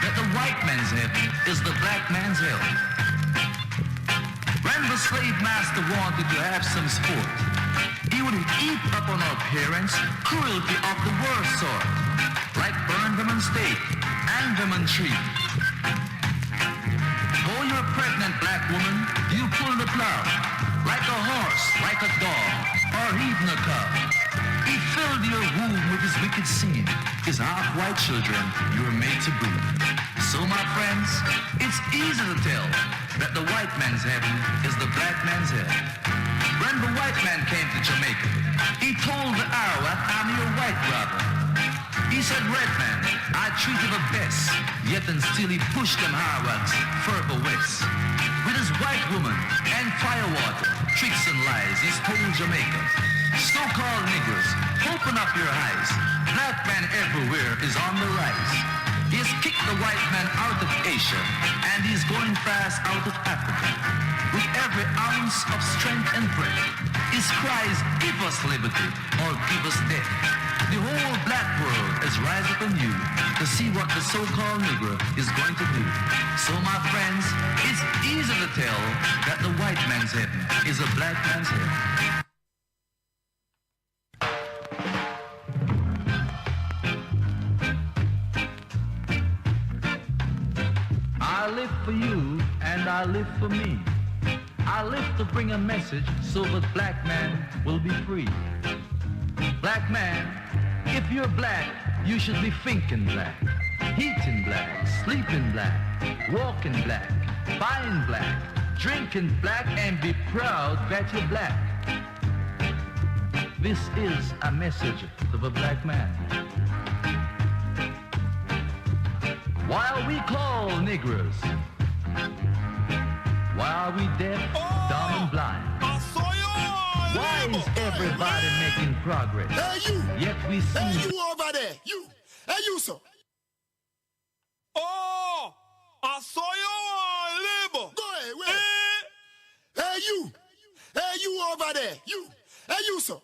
that the white man's heaven is the black man's hell. When the slave master wanted to have some sport, he would heap up on our parents cruelty of the worst sort, like burn them on stake, hang them on tree. Oh, you're a pregnant black woman, you pull the plow, like a horse, like a dog, or even a cow. He filled your womb with his wicked seed, his half-white children you were made to breed. So my friends, it's easy to tell that the white man's heaven is the black man's hell. When the white man came to Jamaica, he told the Arawak, I'm your white brother. He said, red man, I treat you the best, yet and still he pushed them Arawaks further west. With his white woman and firewater, tricks and lies, he's told Jamaica, so-called niggers, open up your eyes. Black man everywhere is on the rise. He has kicked the white man out of Asia, and he is going fast out of Africa. With every ounce of strength and breath, his cries, give us liberty or give us death. The whole black world has rised up on you to see what the so-called Negro is going to do. So my friends, it's easy to tell that the white man's heaven is a black man's heaven. I live for you and I live for me. I live to bring a message so that black man will be free. Black man, if you're black, you should be thinking black, eating black, sleeping black, walking black, buying black, drinking black, and be proud that you're black. This is a message to the black man. While we call Negroes, why are we deaf, dumb, and blind? Why is everybody making progress? Hey, you! Yet we see... Hey, you over there! You! Hey, you, sir! Oh! I saw you on labor! Go ahead, wait! Hey, you! Hey, you over there! You! Hey, you, sir!